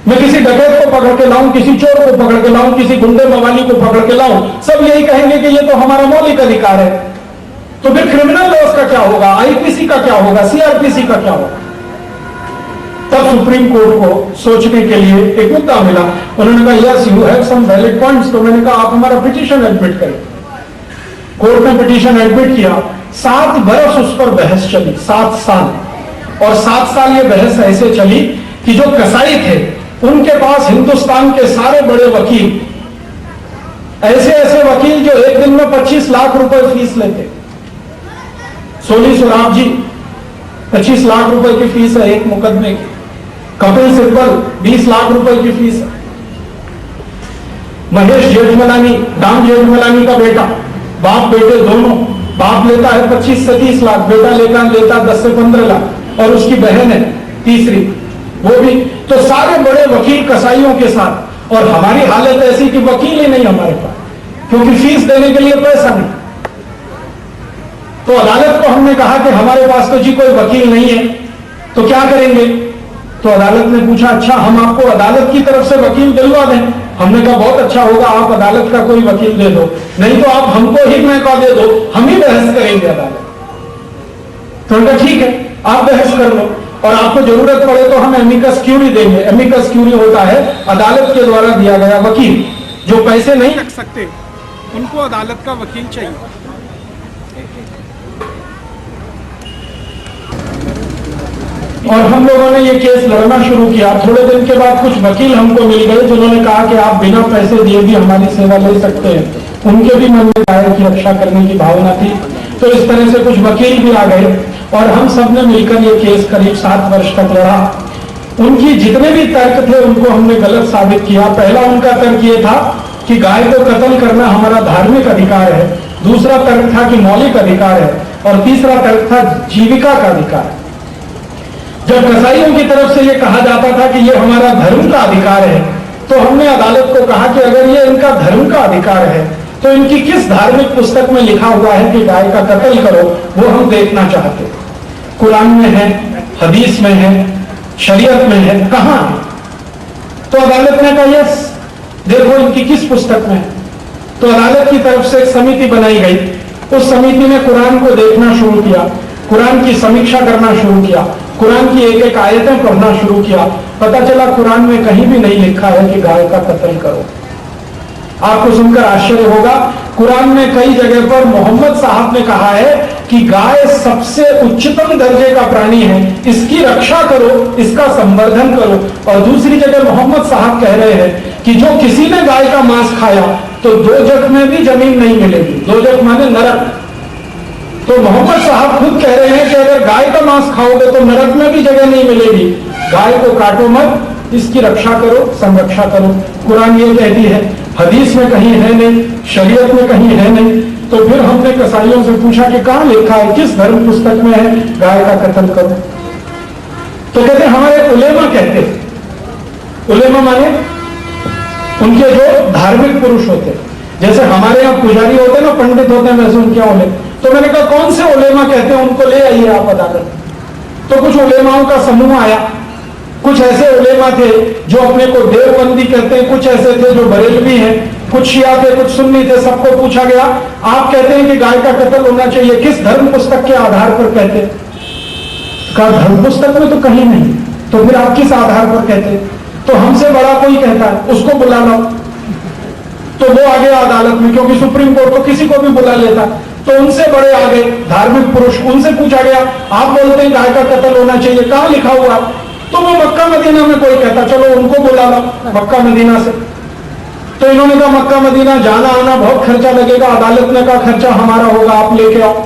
S1: मैं किसी डकैत को पकड़ के लाऊं, किसी चोर को पकड़ के लाऊं, किसी गुंडे मवाली को पकड़ के लाऊं, सब यही कहेंगे कि ये तो हमारा मौलिक अधिकार है। तो फिर क्रिमिनल लॉस का क्या होगा, आईपीसी का क्या होगा, सीआरपीसी का क्या होगा? तब सुप्रीम कोर्ट को सोचने के लिए एक मुद्दा मिला। उन्होंने कहा yes you have some valid points. तो मैंने कहा आप हमारा पिटीशन एडमिट करें। कोर्ट ने पिटीशन एडमिट किया। 7 बरस उस पर बहस चली, 7 साल। और 7 साल ये बहस ऐसे चली कि जो कसाई थे उनके पास हिंदुस्तान के सारे बड़े वकील, ऐसे ऐसे वकील जो एक दिन में 25 लाख रुपए फीस लेते। सोनी सुराब जी 25 लाख रुपए की फीस है एक मुकदमे की। कपिल सिब्बल 20 लाख रुपए की फीस है। महेश जेठमलानी, राम जेठमलानी का बेटा, बाप बेटे दोनों, बाप लेता है 25 से 30 लाख, बेटा लेता 10 से 15 लाख, और उसकी बहन है तीसरी, वो भी। तो सारे बड़े वकील कसाईयों के साथ, और हमारी हालत ऐसी कि वकील ही नहीं हमारे पास, क्योंकि फीस देने के लिए पैसा नहीं। तो अदालत को हमने कहा कि हमारे पास तो जी कोई वकील नहीं है, तो क्या करेंगे? तो अदालत ने पूछा अच्छा हम आपको अदालत की तरफ से वकील दिलवा दें। हमने कहा बहुत अच्छा होगा, आप अदालत का कोई वकील दे दो, नहीं तो आप हमको ही मौका दे दो, हम ही बहस करेंगे अदालत। तो उनका ठीक है आप बहस कर लो, और आपको जरूरत पड़े तो हम एमिकस क्यूरी देंगे। एमिकस क्यूरी होता है अदालत के द्वारा दिया गया वकील। जो पैसे नहीं रख सकते उनको अदालत का वकील चाहिए। और हम लोगों ने ये केस लड़ना शुरू किया। थोड़े दिन के बाद कुछ वकील हमको मिल गए जिन्होंने कहा कि आप बिना पैसे दिए भी हमारी सेवा ले सकते हैं। उनके भी मन में दायर की रक्षा करने की भावना थी। तो इस तरह से कुछ वकील भी आ गए और हम सब ने मिलकर ये केस करीब 7 वर्ष तक लड़ा। उनकी जितने भी तर्क थे उनको हमने गलत साबित किया। पहला उनका तर्क ये था कि गाय को कत्ल करना हमारा धार्मिक अधिकार है, दूसरा तर्क था कि मौलिक अधिकार है, और तीसरा तर्क था जीविका का अधिकार। जब कसाईयों की तरफ से यह कहा जाता था कि यह हमारा धर्म का अधिकार है, तो हमने अदालत को कहा कि अगर ये इनका धर्म का अधिकार है तो इनकी किस धार्मिक पुस्तक में लिखा हुआ है कि गाय का कत्ल करो, वो हम देखना चाहते। कुरान में है, हदीस में है, शरीयत में है, कहां है? तो अदालत ने कहा यस देखो इनकी किस पुस्तक में है। तो अदालत की तरफ से एक समिति बनाई गई। उस समिति ने कुरान को देखना शुरू किया, कुरान की समीक्षा करना शुरू किया, कुरान की एक एक आयतें पढ़ना शुरू किया। पता चला कुरान में कहीं भी नहीं लिखा है कि गाय का कत्ल करो। आपको सुनकर आश्चर्य होगा, कुरान में कई जगह पर मोहम्मद साहब ने कहा है कि गाय सबसे उच्चतम दर्जे का प्राणी है, इसकी रक्षा करो, इसका संवर्धन करो। और दूसरी जगह मोहम्मद साहब कह रहे हैं कि जो किसी ने गाय का मांस खाया तो दोजख में भी जमीन नहीं मिलेगी। दोजख माने नरक। तो मोहम्मद साहब खुद कह रहे हैं कि अगर गाय का मांस खाओगे तो नरक में भी जगह नहीं मिलेगी। गाय को काटो मत, इसकी रक्षा करो, संरक्षा करो। कुरान ये कहती है, हदीस में कहीं है नहीं, शरीयत में कहीं है नहीं। तो फिर हमने कसाईयों से पूछा कि कहां लिखा है, किस धर्म पुस्तक में है गाय का कत्ल करो? तो कहते हमारे उलेमा कहते, उलेमा माने उनके जो धार्मिक पुरुष होते, जैसे हमारे यहाँ पुजारी होते हैं ना, पंडित होते हैं, वैसे उनके उलेमा। तो मैंने कहा कौन से उलेमा कहते हैं, उनको ले आइए आप अदालत। तो कुछ उलेमाओं का समूह आया। कुछ ऐसे उलेमा थे जो अपने को देवबंदी कहते हैं, कुछ ऐसे थे जो बरेलवी हैं, कुछ शिया थे, कुछ सुन्नी थे। सबको पूछा गया आप कहते हैं कि गाय का कत्ल होना चाहिए, किस धर्म पुस्तक के आधार पर कहते हैं? कहा धर्म पुस्तक में तो कहीं नहीं, तो फिर आप किस आधार पर कहते? तो हमसे बड़ा कोई कहता है, उसको बुला लो। तो वो आ गया अदालत में, क्योंकि सुप्रीम कोर्ट तो किसी को भी बुला लेता। तो उनसे बड़े आ गए धार्मिक पुरुष, उनसे पूछा गया आप बोलते हैं गाय का कत्ल होना चाहिए, कहां लिखा हुआ? तो वो मक्का मदीना में कोई कहता, चलो उनको बुला लो मक्का मदीना से। तो इन्होंने कहा मक्का मदीना जाना आना बहुत खर्चा लगेगा। अदालत ने कहा खर्चा हमारा होगा, आप लेके आओ।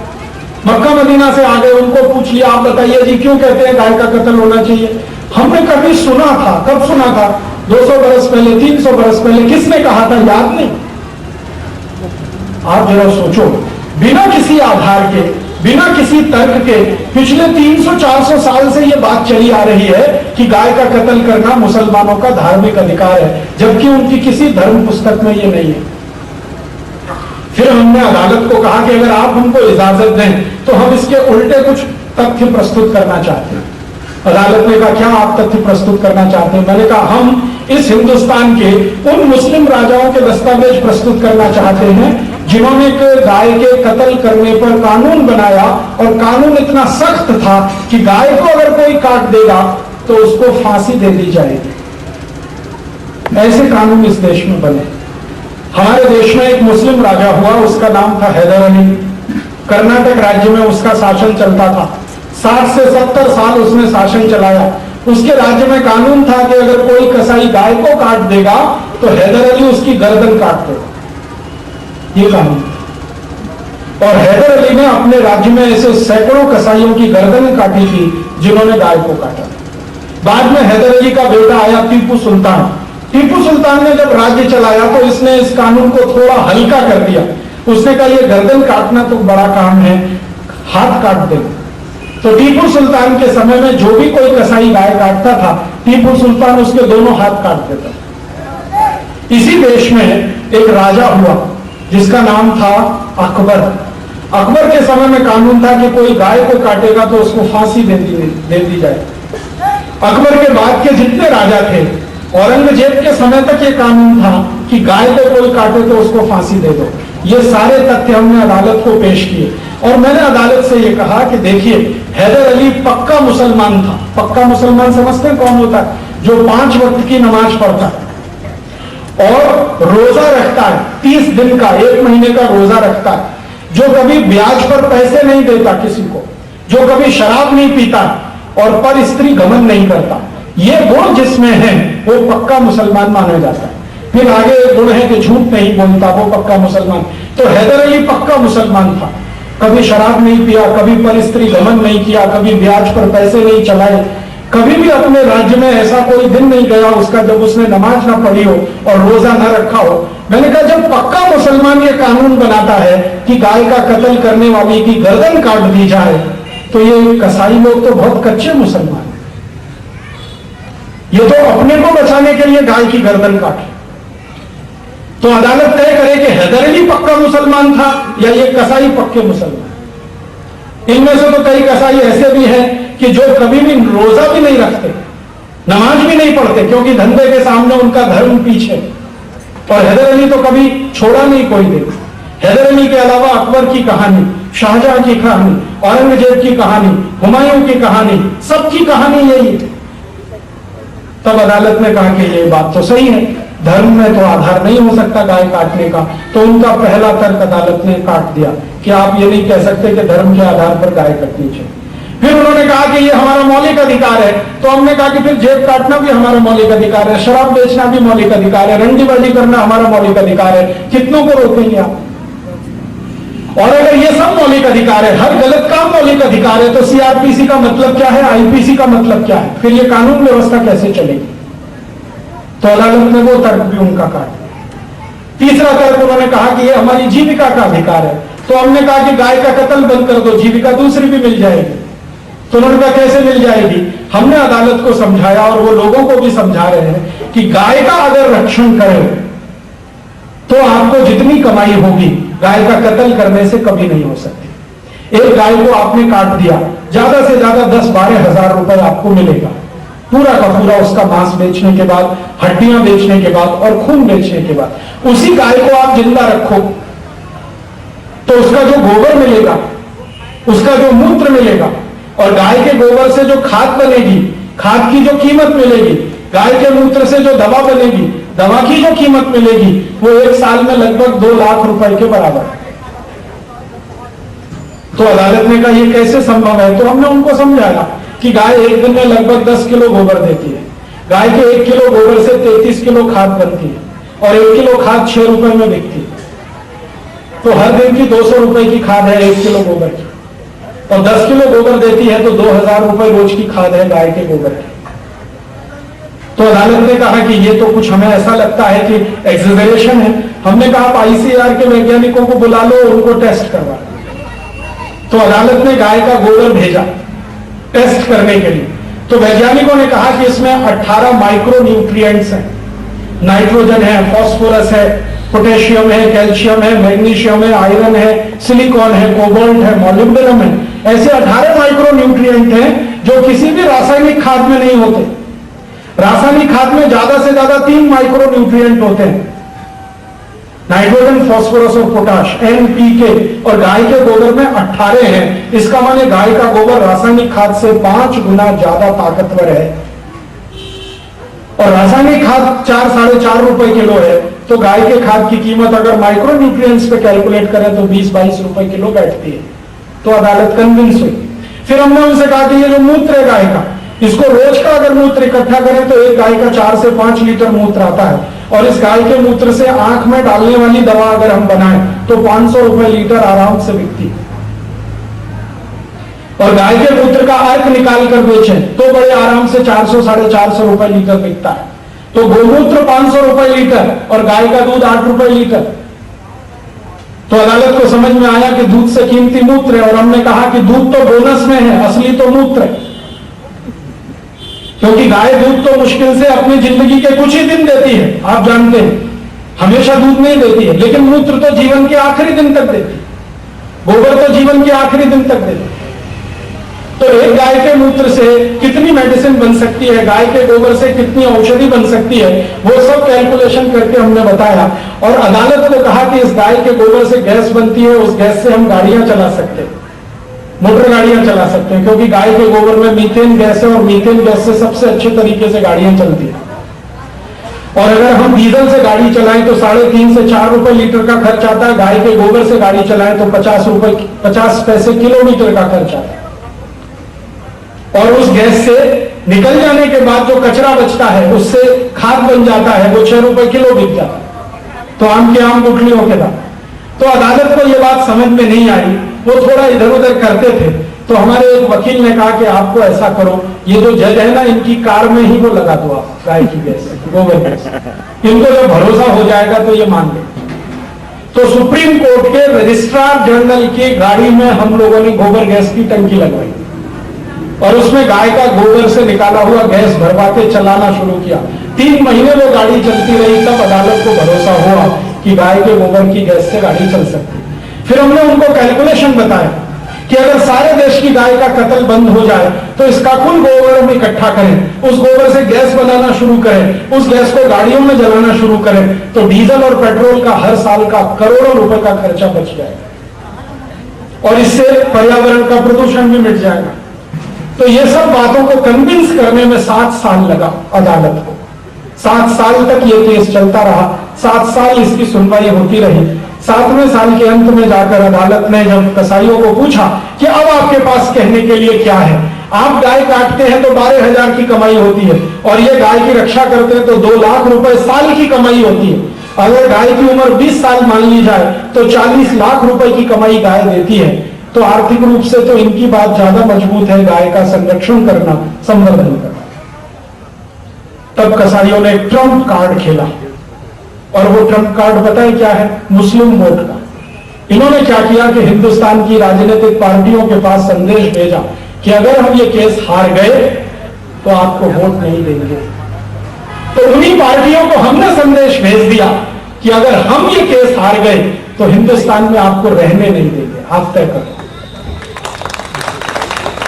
S1: मक्का मदीना से आ गए, उनको पूछ लिया आप बताइए जी क्यों कहते हैं गाय का कत्ल होना चाहिए? हमने कभी सुना था, कब सुना था? 200 बरस पहले, 300 बरस पहले। किसने कहा था याद नहीं। आप जरा सोचो, बिना किसी आधार के, बिना किसी तर्क के पिछले 300-400 साल से यह बात चली आ रही है कि गाय का कत्ल करना मुसलमानों का धार्मिक अधिकार है, जबकि उनकी किसी धर्म पुस्तक में यह नहीं है। फिर हमने अदालत को कहा कि अगर आप हमको इजाजत दें तो हम इसके उल्टे कुछ तथ्य प्रस्तुत करना चाहते हैं। अदालत ने कहा क्या आप तथ्य प्रस्तुत करना चाहते हैं? मैंने कहा हम इस हिंदुस्तान के उन मुस्लिम राजाओं के दस्तावेज प्रस्तुत करना चाहते हैं जिन्होंने एक गाय के कत्ल करने पर कानून बनाया, और कानून इतना सख्त था कि गाय को अगर कोई काट देगा तो उसको फांसी दे दी जाएगी। ऐसे कानून इस देश में बने। हमारे देश में एक मुस्लिम राजा हुआ, उसका नाम था हैदर अली। कर्नाटक राज्य में उसका शासन चलता था। 60 से 70 साल उसने शासन चलाया। उसके राज्य में कानून था कि अगर कोई कसाई गाय को काट देगा तो हैदर अली उसकी गर्दन काट देगा, ये कानून। और हैदर अली ने अपने राज्य में ऐसे सैकड़ों कसाईयों की गर्दन काटी थी जिन्होंने गाय को काटा। बाद में हैदर अली का बेटा आया टीपू सुल्तान। टीपू सुल्तान ने जब राज्य चलाया तो इसने इस कानून को थोड़ा हल्का कर दिया। उसने कहा यह गर्दन काटना तो बड़ा काम है, हाथ काट दे। तो टीपू सुल्तान के समय में जो भी कोई कसाई गाय काटता था, टीपू सुल्तान उसके दोनों हाथ काट देता। इसी देश में एक राजा हुआ जिसका नाम था अकबर। अकबर के समय में कानून था कि कोई गाय को काटेगा तो उसको फांसी दे दी जाए। अकबर के बाद के जितने राजा थे, औरंगजेब के समय तक ये कानून था कि गाय को कोई काटे तो उसको फांसी दे दो। ये सारे तथ्य हमने अदालत को पेश किए और मैंने अदालत से ये कहा कि देखिए, हैदर अली पक्का मुसलमान था। पक्का मुसलमान समझते हैं कौन होता है? जो 5 वक्त की नमाज पढ़ता है और रोजा रखता है, 30 दिन का, 1 महीने का रोजा रखता है, जो कभी ब्याज पर पैसे नहीं देता किसी को, जो कभी शराब नहीं पीता और पर स्त्री घमंड नहीं करता। ये गुण जिसमें है वो पक्का मुसलमान माना जाता है। फिर आगे एक गुण है कि झूठ नहीं बोलता, वो पक्का मुसलमान। तो हैदर अली पक्का मुसलमान था। कभी शराब नहीं पिया, कभी पर स्त्री घमंड नहीं किया, कभी ब्याज पर पैसे नहीं चलाए, कभी भी अपने राज्य में ऐसा कोई दिन नहीं गया उसका जब उसने नमाज ना पढ़ी हो और रोजा ना रखा हो। मैंने कहा जब पक्का मुसलमान ये कानून बनाता है कि गाय का कत्ल करने वाली की गर्दन काट दी जाए, तो ये कसाई लोग तो बहुत कच्चे मुसलमान हैं। ये तो अपने को बचाने के लिए गाय की गर्दन काटे। तो अदालत तय करे कि हैदर अली पक्का मुसलमान था या ये कसाई पक्के मुसलमान। इनमें से तो कई कसाई ऐसे भी हैं कि जो कभी भी रोजा भी नहीं रखते, नमाज भी नहीं पढ़ते, क्योंकि धंधे के सामने उनका धर्म पीछे। और हैदर अली तो कभी छोड़ा नहीं कोई दिन। हैदर अली के अलावा अकबर की कहानी, शाहजहां की कहानी, औरंगजेब की कहानी, हुमायूं की कहानी, सबकी कहानी यही है। तब अदालत ने कहा कि ये बात तो सही है, धर्म में तो आधार नहीं हो सकता गाय काटने का। तो उनका पहला तर्क अदालत ने काट दिया कि आप ये नहीं कह सकते कि धर्म के आधार पर गाय कटनी चाहिए। फिर उन्होंने कहा कि ये हमारा मौलिक अधिकार है। तो हमने कहा कि फिर जेब काटना भी हमारा मौलिक अधिकार है, शराब बेचना भी मौलिक अधिकार है, रंडीबाजी करना हमारा मौलिक अधिकार है। कितनों को रोकेंगे आप? और अगर ये सब मौलिक अधिकार है, हर गलत काम मौलिक अधिकार है, तो सीआरपीसी का मतलब क्या है, आईपीसी का मतलब क्या है? फिर ये कानून व्यवस्था कैसे चलेगी? तो अदालत ने वो तर्क भी उनका काट दिया। तीसरा तर्क उन्होंने कहा कि ये हमारी जीविका का अधिकार है। तो हमने कहा कि गाय का कत्ल बंद कर दो, जीविका दूसरी भी मिल जाएगी। तो उन्होंने कहा कैसे मिल जाएगी? हमने अदालत को समझाया और वो लोगों को भी समझा रहे हैं कि गाय का अगर रक्षण करें तो आपको जितनी कमाई होगी गाय का कत्ल करने से कभी नहीं हो सकती। एक गाय को आपने काट दिया, ज्यादा से ज्यादा 10-12 हजार रुपए आपको मिलेगा, पूरा का पूरा उसका मांस बेचने के बाद, हड्डियां बेचने के बाद और खून बेचने के बाद। उसी गाय को आप जिंदा रखो तो उसका जो गोबर मिलेगा, उसका जो मूत्र मिलेगा और गाय के गोबर से जो खाद बनेगी, खाद की जो कीमत मिलेगी, गाय के मूत्र से जो दवा बनेगी, दवा की जो कीमत मिलेगी, वो 1 साल में लगभग 2 लाख रुपए के बराबर। तो अदालत ने कहा ये कैसे संभव है? तो हमने उनको समझाया कि गाय एक दिन में लगभग 10 किलो गोबर देती है। गाय के 1 किलो गोबर से 33 किलो खाद बनती है और 1 किलो खाद 6 रुपए में बिकती है। तो हर दिन की 200 रुपए की खाद है 1 किलो गोबर की, और 10 किलो गोबर देती है तो 2000 रुपए रोज की खाद है गाय के गोबर की। तो अदालत ने कहा कि ये तो कुछ हमें ऐसा लगता है कि एक्सेजरेशन है। हमने कहा आप आईसीआर के वैज्ञानिकों को बुला लो, उनको टेस्ट करवा। तो अदालत ने गाय का गोबर भेजा टेस्ट करने के लिए। तो वैज्ञानिकों ने कहा कि इसमें 18 माइक्रो न्यूट्रिएंट्स हैं, नाइट्रोजन है, फास्फोरस है, पोटेशियम है, कैल्शियम है, मैग्नीशियम है, आयरन है, सिलिकॉन है, कोबाल्ट है, मोलिब्डेनम है। ऐसे 18 माइक्रो न्यूट्रिएंट हैं जो किसी भी रासायनिक खाद में नहीं होते। रासायनिक खाद में ज्यादा से ज्यादा 3 माइक्रो न्यूट्रिएंट होते हैं, नाइट्रोजन, फास्फोरस और पोटाश, NPK, और गाय के गोबर में 18 हैं। इसका माने गाय का गोबर रासायनिक खाद से 5 गुना ज्यादा ताकतवर है। और रासायनिक खाद 4-4.5 रुपए किलो है, तो गाय के खाद की कीमत अगर माइक्रो न्यूट्रिएंट्स पे कैलकुलेट करें तो 20-22 रुपए किलो बैठती है। तो अदालत कन्विंस हुई। फिर हमने उनसे कहा कि ये जो मूत्र है गाय का, इसको रोज का अगर मूत्र इकट्ठा करें तो एक गाय का 4 से 5 लीटर मूत्र आता है, और इस गाय के मूत्र से आंख में डालने वाली दवा अगर हम बनाएं तो 500 रुपए लीटर आराम से बिकती है। और गाय के मूत्र का अर्क निकाल कर बेचें तो बड़े आराम से 400-450 रुपए लीटर बिकता है। तो गोमूत्र 500 रुपए लीटर और गाय का दूध 8 रुपए लीटर। तो अदालत को समझ में आया कि दूध से कीमती मूत्र है, और हमने कहा कि दूध तो बोनस में है, असली तो मूत्र है। क्योंकि गाय दूध तो मुश्किल से अपनी जिंदगी के कुछ ही दिन देती है, आप जानते हैं, हमेशा दूध नहीं देती है, लेकिन मूत्र तो जीवन के आखिरी दिन तक देती है, गोबर तो जीवन के आखिरी दिन तक देती है। तो एक गाय के मूत्र से कितनी मेडिसिन बन सकती है, गाय के गोबर से कितनी औषधि बन सकती है, वो सब कैलकुलेशन करके हमने बताया। और अदालत को कहा कि इस गाय के गोबर से गैस बनती है, उस गैस से हम गाड़ियां चला सकते हैं, मोटर गाड़ियां चला सकते हैं, क्योंकि गाय के गोबर में मीथेन गैस है, और मीथेन गैस से सबसे अच्छे तरीके से गाड़ियां चलती है। और अगर हम डीजल से गाड़ी चलाएं तो 3.5 से 4 रुपए लीटर का खर्च आता है, गाय के गोबर से गाड़ी चलाएं तो 50 पैसे किलोमीटर का खर्च आता है। और उस गैस से निकल जाने के बाद जो कचरा बचता है उससे खाद बन जाता है, वो 6 रुपए किलो बिक जाता है। तो आम के आम गुठलियों के दाम। तो अदालत को यह बात समझ में नहीं आई, वो थोड़ा इधर उधर करते थे। तो हमारे एक वकील ने कहा कि आपको ऐसा करो, ये जो जज है ना, इनकी कार में ही वो लगा दो आप गाय की गैस, गोबर गैस, इनको जब भरोसा हो जाएगा तो ये मान ले। तो सुप्रीम कोर्ट के रजिस्ट्रार जनरल की गाड़ी में हम लोगों ने गोबर गैस की टंकी लगवाई, और उसमें गाय का गोबर से निकाला हुआ गैस भरवा के चलाना शुरू किया। 3 महीने वो गाड़ी चलती रही, तब अदालत को भरोसा हुआ कि गाय के गोबर की गैस से गाड़ी चल सकती। फिर हमने उनको कैलकुलेशन बताया कि अगर सारे देश की गाय का कत्ल बंद हो जाए तो इसका कुल गोबर हम इकट्ठा करें, उस गोबर से गैस बनाना शुरू करें, उस गैस को गाड़ियों में जलाना शुरू करें, तो डीजल और पेट्रोल का हर साल का करोड़ों रुपए का खर्चा बच जाएगा, और इससे पर्यावरण का प्रदूषण भी मिट जाएगा। तो ये सब बातों को कन्विंस करने में 7 साल लगा अदालत को। 7 साल तक ये केस चलता रहा, 7 साल इसकी सुनवाई होती रही। 7वें साल के अंत में जाकर अदालत ने जब कसाईयों को पूछा कि अब आपके पास कहने के लिए क्या है, आप गाय काटते हैं तो 12,000 की कमाई होती है, और ये गाय की रक्षा करते हैं तो 2 लाख रुपए साल की कमाई होती है। अगर गाय की उम्र 20 साल मान ली जाए तो 40 लाख रुपए की कमाई गाय देती है। तो आर्थिक रूप से तो इनकी बात ज्यादा मजबूत है, गाय का संरक्षण करना, संवर्धन करना। तब कसाईयों ने ट्रम्प कार्ड खेला, और वो ट्रम्प कार्ड बताए क्या है? मुस्लिम वोट का। इन्होंने क्या किया कि हिंदुस्तान की राजनीतिक पार्टियों के पास संदेश भेजा कि अगर हम ये केस हार गए तो आपको वोट नहीं देंगे। तो उन्हीं पार्टियों को हमने संदेश भेज दिया कि अगर हम ये केस हार गए तो हिंदुस्तान में आपको रहने नहीं देंगे, आप तय करो।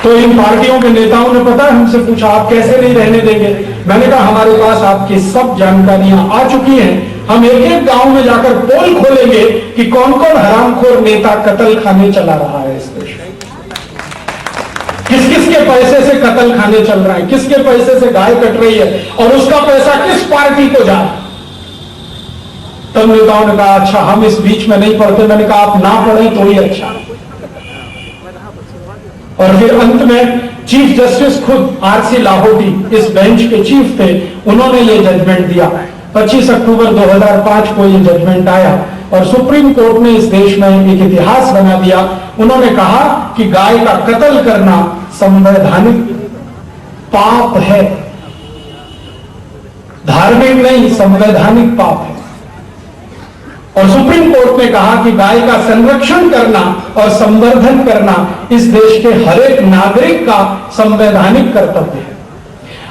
S1: तो इन पार्टियों के नेताओं ने पता हमसे पूछा आप कैसे नहीं रहने देंगे? मैंने कहा हमारे पास आपकी सब जानकारियां आ चुकी हैं, हम एक एक गांव में जाकर पोल खोलेंगे कि कौन कौन हरामखोर नेता कत्ल खाने चला रहा है इस देश में, किस किस के पैसे से कत्ल खाने चल रहा है, किसके पैसे से गाय कट रही है, और उसका पैसा किस पार्टी को जा रहा है। तब नेताओं ने कहा अच्छा हम इस बीच में नहीं पढ़ते। मैंने कहा आप ना पढ़ें तो ही अच्छा। और फिर अंत में चीफ जस्टिस खुद आरसी लाहोटी इस बेंच के चीफ थे, उन्होंने ये जजमेंट दिया। 25 अक्टूबर 2005 को ये जजमेंट आया, और सुप्रीम कोर्ट ने इस देश में एक इतिहास बना दिया। उन्होंने कहा कि गाय का कत्ल करना संवैधानिक पाप है, धार्मिक नहीं, संवैधानिक पाप है। और सुप्रीम कोर्ट ने कहा कि गाय का संरक्षण करना और संवर्धन करना इस देश के हर एक नागरिक का संवैधानिक कर्तव्य है।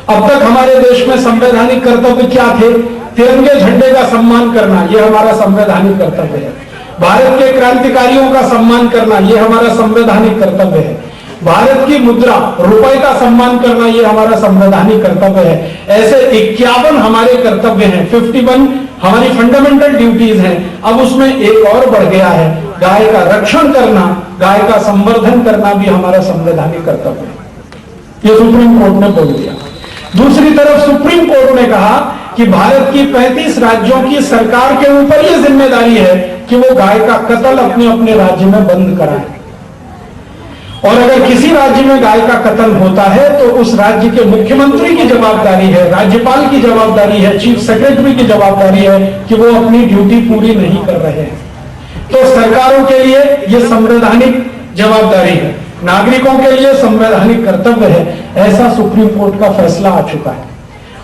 S1: अब तक हमारे देश में संवैधानिक कर्तव्य क्या थे? तिरंगे झंडे का सम्मान करना, यह हमारा संवैधानिक कर्तव्य है। भारत के क्रांतिकारियों का सम्मान करना, यह हमारा संवैधानिक कर्तव्य है। भारत की मुद्रा रुपए का सम्मान करना ये हमारा संवैधानिक कर्तव्य है। ऐसे 51 हमारे कर्तव्य हैं, 51 हमारी फंडामेंटल ड्यूटीज हैं। अब उसमें एक और बढ़ गया है, गाय का रक्षण करना, गाय का संवर्धन करना भी हमारा संवैधानिक कर्तव्य है। ये सुप्रीम कोर्ट ने बोल दिया। दूसरी तरफ सुप्रीम कोर्ट ने कहा कि भारत की 35 राज्यों की सरकार के ऊपर यह जिम्मेदारी है कि वो गाय का कत्ल अपने अपने राज्य में बंद कराए, और अगर किसी राज्य में गाय का कत्ल होता है तो उस राज्य के मुख्यमंत्री की जवाबदारी है, राज्यपाल की जवाबदारी है, चीफ सेक्रेटरी की जवाबदारी है कि वो अपनी ड्यूटी पूरी नहीं कर रहे हैं। तो सरकारों के लिए यह संवैधानिक जवाबदारी है, नागरिकों के लिए संवैधानिक कर्तव्य है। ऐसा सुप्रीम कोर्ट का फैसला आ चुका है,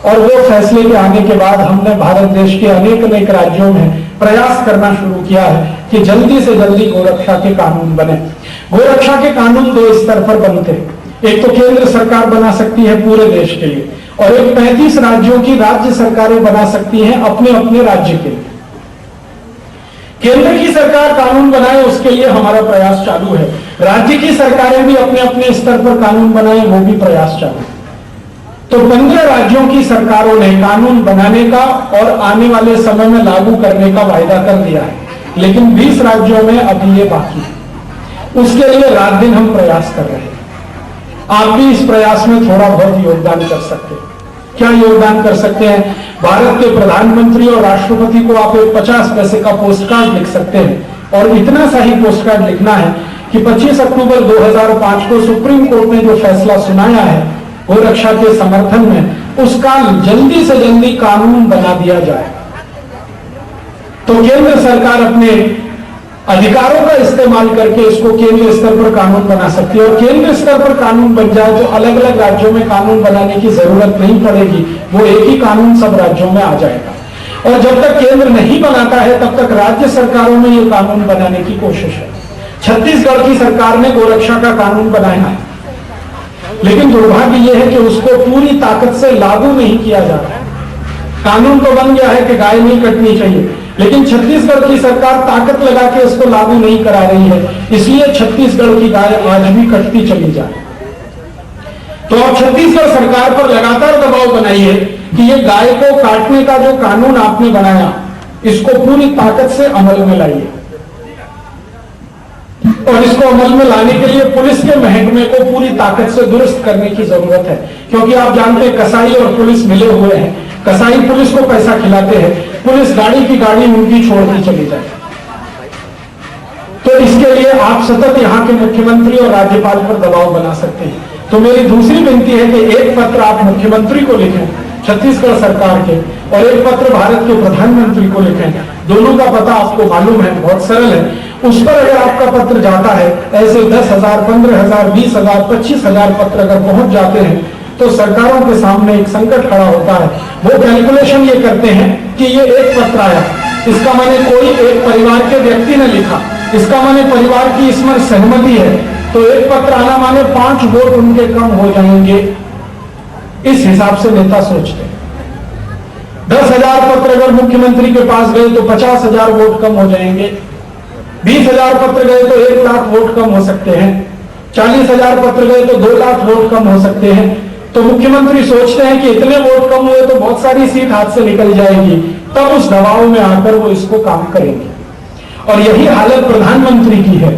S1: और वो फैसले के आने के बाद हमने भारत देश के अनेक राज्यों में प्रयास करना शुरू किया है कि जल्दी से जल्दी गोरक्षा के कानून बने। गोरक्षा के कानून 2 स्तर पर बनते हैं। एक तो केंद्र सरकार बना सकती है पूरे देश के लिए, और एक 35 राज्यों की राज्य सरकारें बना सकती हैं अपने अपने राज्य के लिए। केंद्र की सरकार कानून बनाए, उसके लिए हमारा प्रयास चालू है। राज्य की सरकारें भी अपने अपने स्तर पर कानून बनाए, वो भी प्रयास चालू है। तो 15 राज्यों की सरकारों ने कानून बनाने का और आने वाले समय में लागू करने का वायदा कर दिया है, लेकिन 20 राज्यों में अभी ये बाकी है। उसके लिए रात दिन हम प्रयास कर रहे हैं। आप भी इस प्रयास में थोड़ा बहुत योगदान कर सकते हैं। क्या योगदान कर सकते हैं? भारत के प्रधानमंत्री और राष्ट्रपति को आप एक 50 पैसे का पोस्ट कार्ड लिख सकते हैं, और इतना सा ही पोस्ट कार्ड लिखना है कि 25 अक्टूबर 2005 को सुप्रीम कोर्ट ने जो फैसला सुनाया है गोरक्षा के समर्थन में, उसका जल्दी से जल्दी कानून बना दिया जाए। तो केंद्र सरकार अपने अधिकारों का इस्तेमाल करके इसको केंद्र स्तर पर कानून बना सकती है, और केंद्र स्तर पर कानून बन जाए तो अलग अलग राज्यों में कानून बनाने की जरूरत नहीं पड़ेगी, वो एक ही कानून सब राज्यों में आ जाएगा। और जब तक केंद्र नहीं बनाता है तब तक राज्य सरकारों में ये कानून बनाने की कोशिश है। छत्तीसगढ़ की सरकार ने गोरक्षा का कानून बनाया है, लेकिन दुर्भाग्य यह है कि उसको पूरी ताकत से लागू नहीं किया जा रहा है। कानून तो बन गया है कि गाय नहीं कटनी चाहिए, लेकिन छत्तीसगढ़ की सरकार ताकत लगा के इसको लागू नहीं करा रही है, इसलिए छत्तीसगढ़ की गाय आज भी कटती चली जा रही है। तो अब छत्तीसगढ़ सरकार पर लगातार दबाव बनाइए कि ये गाय को काटने का जो कानून आपने बनाया, इसको पूरी ताकत से अमल में लाइए, और इसको अमल में लाने के लिए पुलिस के महकमे को पूरी ताकत से दुरुस्त करने की जरूरत है। क्योंकि आप जानते हैं कसाई और पुलिस मिले हुए हैं, कसाई पुलिस को पैसा खिलाते हैं, पुलिस गाड़ी की गाड़ी उनकी छोड़ती चली जाए। तो इसके लिए आप सतत यहाँ के मुख्यमंत्री और राज्यपाल पर दबाव बना सकते हैं। तो मेरी दूसरी विनती है कि एक पत्र आप मुख्यमंत्री को लिखें छत्तीसगढ़ सरकार के, और एक पत्र भारत के प्रधानमंत्री को लिखें। दोनों का पता आपको मालूम है, बहुत सरल है। उस पर अगर आपका पत्र जाता है, ऐसे 10,000, 15,000, 20,000, 25,000 पत्र अगर पहुंच जाते हैं, तो सरकारों के सामने एक संकट खड़ा होता है। वो कैलकुलेशन ये करते हैं कि ये एक पत्र आया, इसका माने कोई एक परिवार के व्यक्ति ने लिखा, इसका माने परिवार की इसमें सहमति है, तो एक पत्र आना माने 5 वोट उनके कम हो जाएंगे। इस हिसाब से नेता सोचते हैं। 10,000 पत्र अगर मुख्यमंत्री के पास गए तो 50,000 वोट कम हो जाएंगे। 20,000 पत्र गए तो 1 लाख वोट कम हो सकते हैं। 40,000 पत्र गए तो 2 लाख वोट कम हो सकते हैं। तो मुख्यमंत्री सोचते हैं कि इतने वोट कम हुए तो बहुत सारी सीट हाथ से निकल जाएगी, तब उस दबाव में आकर वो इसको काम करेंगे। और यही हालत प्रधानमंत्री की है।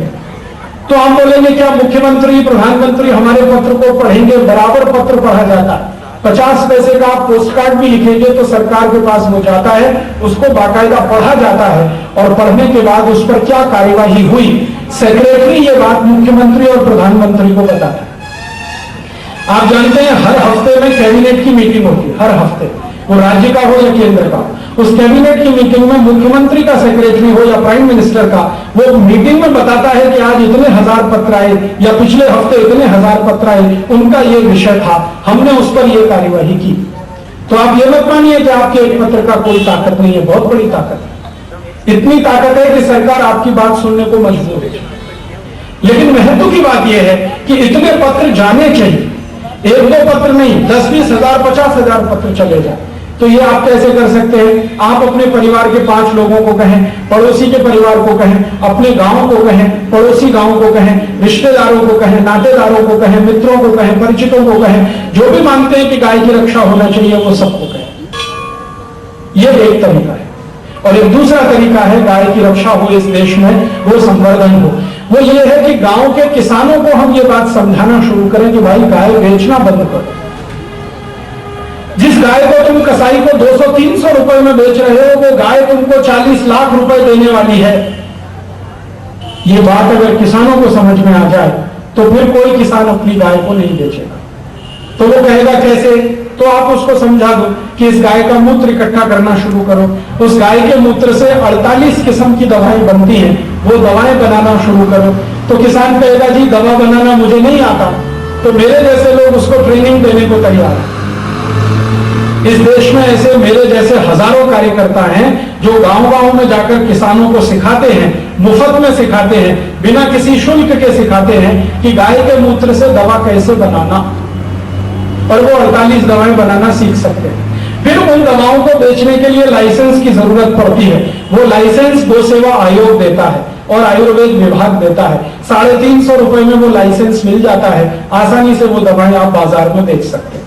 S1: तो हम बोलेंगे क्या मुख्यमंत्री प्रधानमंत्री हमारे पत्र को पढ़ेंगे? बराबर पत्र पढ़ा जाता है। 50 पैसे का आप पोस्ट कार्ड भी लिखेंगे तो सरकार के पास वो जाता है, उसको बाकायदा पढ़ा जाता है, और पढ़ने के बाद उस पर क्या कार्यवाही हुई, सेक्रेटरी ये बात मुख्यमंत्री और प्रधानमंत्री को बताता है। आप जानते हैं हर हफ्ते में कैबिनेट की मीटिंग होती है, हर हफ्ते, वो राज्य का हो या केंद्र का। उस कैबिनेट की मीटिंग में मुख्यमंत्री का सेक्रेटरी हो या प्राइम मिनिस्टर का, वो मीटिंग में बताता है कि आज इतने 1000 पत्र आए, या पिछले हफ्ते इतने 1000 पत्र आए, उनका ये विषय था, हमने उस पर ये कार्यवाही की। तो आप ये मत मानिए कि आपके एक पत्र का कोई ताकत नहीं है, बहुत बड़ी ताकत है। इतनी ताकत है कि सरकार आपकी बात सुनने को मजबूर है। लेकिन महत्व की बात यह है कि इतने पत्र जाने चाहिए, 1-2 पत्र नहीं, 10-20 हजार 50,000 पत्र चले जाए। तो ये आप कैसे कर सकते हैं? आप अपने परिवार के 5 लोगों को कहें, पड़ोसी के परिवार को कहें, अपने गांव को कहें, पड़ोसी गांव को कहें, रिश्तेदारों को कहें, नातेदारों को कहें, मित्रों को कहें, परिचितों को कहें, जो भी मानते हैं कि गाय की रक्षा होना चाहिए वो सबको कहें। यह एक तरीका है। और एक दूसरा तरीका है गाय की रक्षा हो इस देश में, वो संवर्धन हो। वो ये है कि गांव के किसानों को हम ये बात समझाना शुरू करें कि भाई गाय बेचना बंद करो। जिस गाय को तुम कसाई को 200-300 रुपए में बेच रहे हो, वो गाय तुमको 40 लाख रुपए देने वाली है। ये बात अगर किसानों को समझ में आ जाए तो फिर कोई किसान अपनी गाय को नहीं बेचेगा। तो वो कहेगा कैसे? तो आप उसको समझा दो कि इस गाय का मूत्र इकट्ठा करना शुरू करो। उस गाय के मूत्र से 48 किस्म की दवाएं बनती हैं, वो दवाएं बनाना शुरू करो। तो किसान कहेगा जी दवा बनाना मुझे नहीं आता, तो मेरे जैसे लोग उसको ट्रेनिंग देने को तैयार है। इस देश में ऐसे मेरे जैसे हजारों कार्यकर्ता हैं जो गांव-गांव में जाकर किसानों को सिखाते हैं, मुफ्त में सिखाते हैं, बिना किसी शुल्क के सिखाते हैं कि गाय के मूत्र से दवा कैसे बनाना, और वो 48 दवाएं बनाना सीख सकते हैं। फिर उन दवाओं को बेचने के लिए लाइसेंस की जरूरत पड़ती है। वो लाइसेंस गो सेवा आयोग देता है और आयुर्वेद विभाग देता है। 350 रुपए में वो लाइसेंस मिल जाता है। आसानी से वो दवाएं आप बाजार में बेच सकते हैं।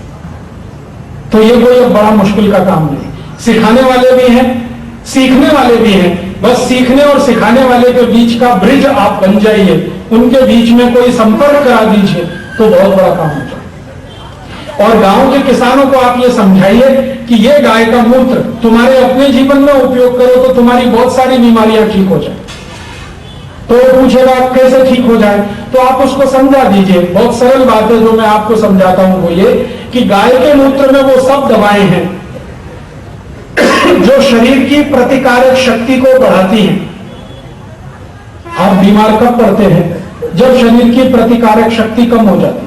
S1: तो ये कोई बड़ा मुश्किल का काम नहीं। सिखाने वाले भी हैं, सीखने वाले भी हैं। बस सीखने और सिखाने वाले के बीच का ब्रिज आप बन जाइए, उनके बीच में कोई संपर्क करा दीजिए, तो बहुत बड़ा काम हो जाए। और गांव के किसानों को आप ये समझाइए कि ये गाय का मूत्र तुम्हारे अपने जीवन में उपयोग करो तो तुम्हारी बहुत सारी बीमारियां ठीक हो जाए। तो वो पूछेगा कैसे ठीक हो जाए? तो आप उसको समझा दीजिए। बहुत सरल बात है जो मैं आपको समझाता हूं, वो ये कि गाय के मूत्र में वो सब दवाएं हैं जो शरीर की प्रतिकारक शक्ति को बढ़ाती हैं। आप बीमार कब पड़ते हैं? जब शरीर की प्रतिकारक शक्ति कम हो जाती है।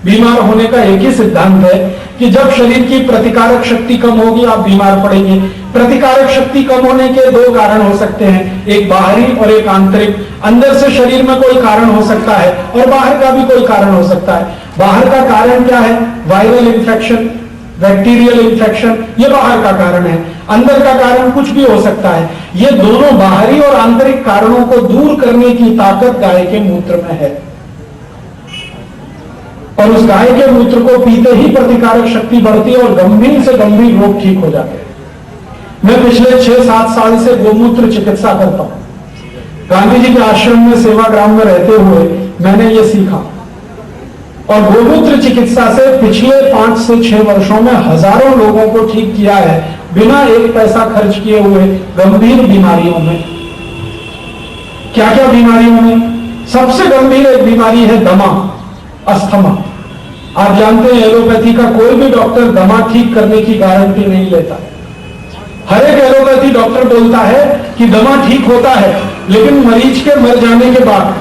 S1: बीमार होने का एक ही सिद्धांत है कि जब शरीर की प्रतिकारक शक्ति कम होगी आप बीमार पड़ेंगे। प्रतिकारक शक्ति कम होने के 2 कारण हो सकते हैं, एक बाहरी और एक आंतरिक। अंदर से शरीर में कोई कारण हो सकता है और बाहर का भी कोई कारण हो सकता है। बाहर का कारण क्या है? वायरल इंफेक्शन, बैक्टीरियल इंफेक्शन, ये बाहर का कारण है। अंदर का कारण कुछ भी हो सकता है। ये दोनों बाहरी और आंतरिक कारणों को दूर करने की ताकत गाय के मूत्र में है। और उस गाय के मूत्र को पीते ही प्रतिकारक शक्ति बढ़ती है और गंभीर से गंभीर रोग ठीक हो जाते हैं। मैं पिछले 6-7 साल से गोमूत्र चिकित्सा करता हूं। गांधी जी के आश्रम में सेवाग्राम में रहते हुए मैंने ये सीखा। और गोमूत्र चिकित्सा से पिछले 5 से 6 वर्षों में हजारों लोगों को ठीक किया है, बिना एक पैसा खर्च किए हुए, गंभीर बीमारियों में। क्या क्या बीमारियों में? सबसे गंभीर एक बीमारी है दमा, अस्थमा। आप जानते हैं एलोपैथी का कोई भी डॉक्टर दमा ठीक करने की गारंटी नहीं लेता। हर एक एलोपैथी डॉक्टर बोलता है कि दमा ठीक होता है, लेकिन मरीज के मर जाने के बाद।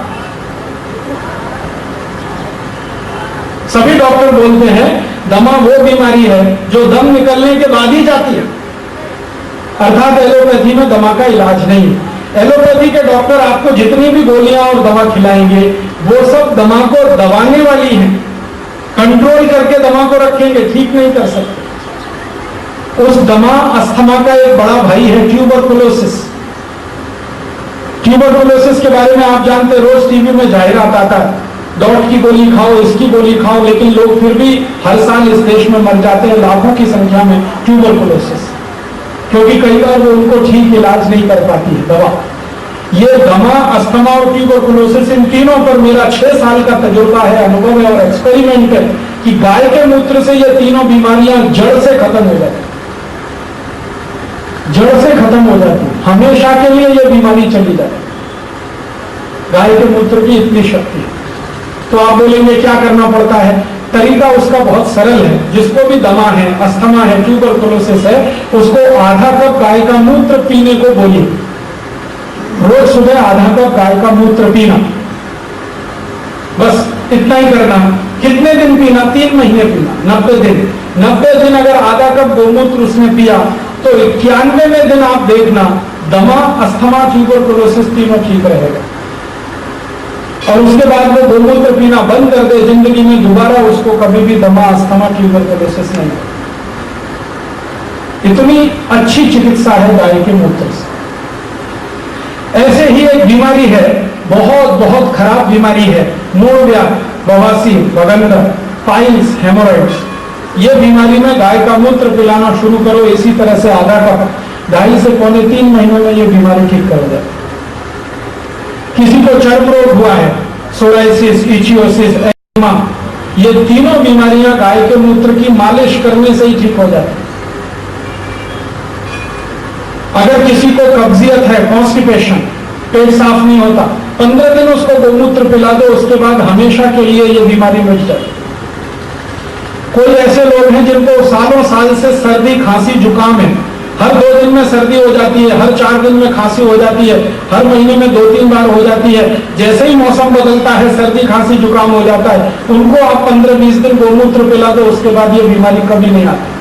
S1: सभी डॉक्टर बोलते हैं दमा वो बीमारी है जो दम निकलने के बाद ही जाती है, अर्थात एलोपैथी में दमा का इलाज नहीं है। एलोपैथी के डॉक्टर आपको जितनी भी गोलियां और दवा खिलाएंगे वो सब दमा को दबाने वाली हैं, कंट्रोल करके दमा को रखेंगे, ठीक नहीं कर सकते। उस दमा अस्थमा का एक बड़ा भाई है ट्यूबरकुलोसिस। ट्यूबरकुलोसिस के बारे में आप जानते, रोज टीवी में जाहिरात आता है, डॉट की गोली खाओ, इसकी गोली खाओ, लेकिन लोग फिर भी हर साल इस देश में मर जाते हैं लाखों की संख्या में ट्यूबरकुलोसिस, क्योंकि कई बार वो उनको ठीक इलाज नहीं कर पाती है दवा। ये दमा, अस्थमा और ट्यूबरकुलोसिस, इन तीनों पर मेरा 6 साल का तजुर्बा है, अनुभव है और एक्सपेरिमेंट है कि गाय के मूत्र से ये तीनों बीमारियां जड़ से खत्म हो जाती, जड़ से खत्म हो जाती, हमेशा के लिए ये बीमारी चली जाती। गाय के मूत्र की इतनी शक्ति है। तो आप बोलेंगे क्या करना पड़ता है? तरीका उसका बहुत सरल है। जिसको भी दमा है, अस्थमा है, ट्यूबरकुलोसिस है, उसको आधा कप गाय का मूत्र पीने को बोलिए। रोज सुबह आधा कप गाय का मूत्र पीना, बस इतना ही करना। कितने दिन पीना? 3 महीने पीना, 90 दिन। 90 दिन अगर आधा कप गोमूत्र उसने पिया तो 91वें दिन आप देखना दमा, अस्थमा, ट्यूबरकुलोसिस तीनों ठीक रहेगा। और उसके बाद वो गोमूत्र पीना बंद कर दे, जिंदगी में दोबारा उसको कभी भी दमा, अस्थमा, ट्यूबरकुलोसिस नहीं। इतनी अच्छी चिकित्सा है गाय के मूत्र से। ऐसे ही एक बीमारी है, बहुत बहुत खराब बीमारी है, मूलव्या, बवासीर, बगंदर, पाइल्स, हेमोरॉइड्स। ये बीमारी में गाय का मूत्र पिलाना शुरू करो, इसी तरह से आधा कप 2.5 से पौने 3 महीनों में ये बीमारी ठीक कर जाए। किसी को चर्म रोग हुआ है, सोराइसिस, इचियोसिस, एक्जिमा, ये तीनों बीमारियां गाय के मूत्र की मालिश करने से ही ठीक हो जाती। अगर किसी को कब्जियत है, कॉन्स्टिपेशन, पेट साफ नहीं होता, 15 दिन उसको गोमूत्र पिला दो, उसके बाद हमेशा के लिए ये बीमारी मिट जाए। कोई ऐसे लोग हैं जिनको सालों साल से सर्दी, खांसी, जुकाम है, हर 2 दिन में सर्दी हो जाती है, हर 4 दिन में खांसी हो जाती है, हर महीने में 2-3 बार हो जाती है, जैसे ही मौसम बदलता है सर्दी, खांसी, जुकाम हो जाता है, उनको आप 15-20 दिन गोमूत्र पिला दो, उसके बाद ये बीमारी कभी नहीं आती।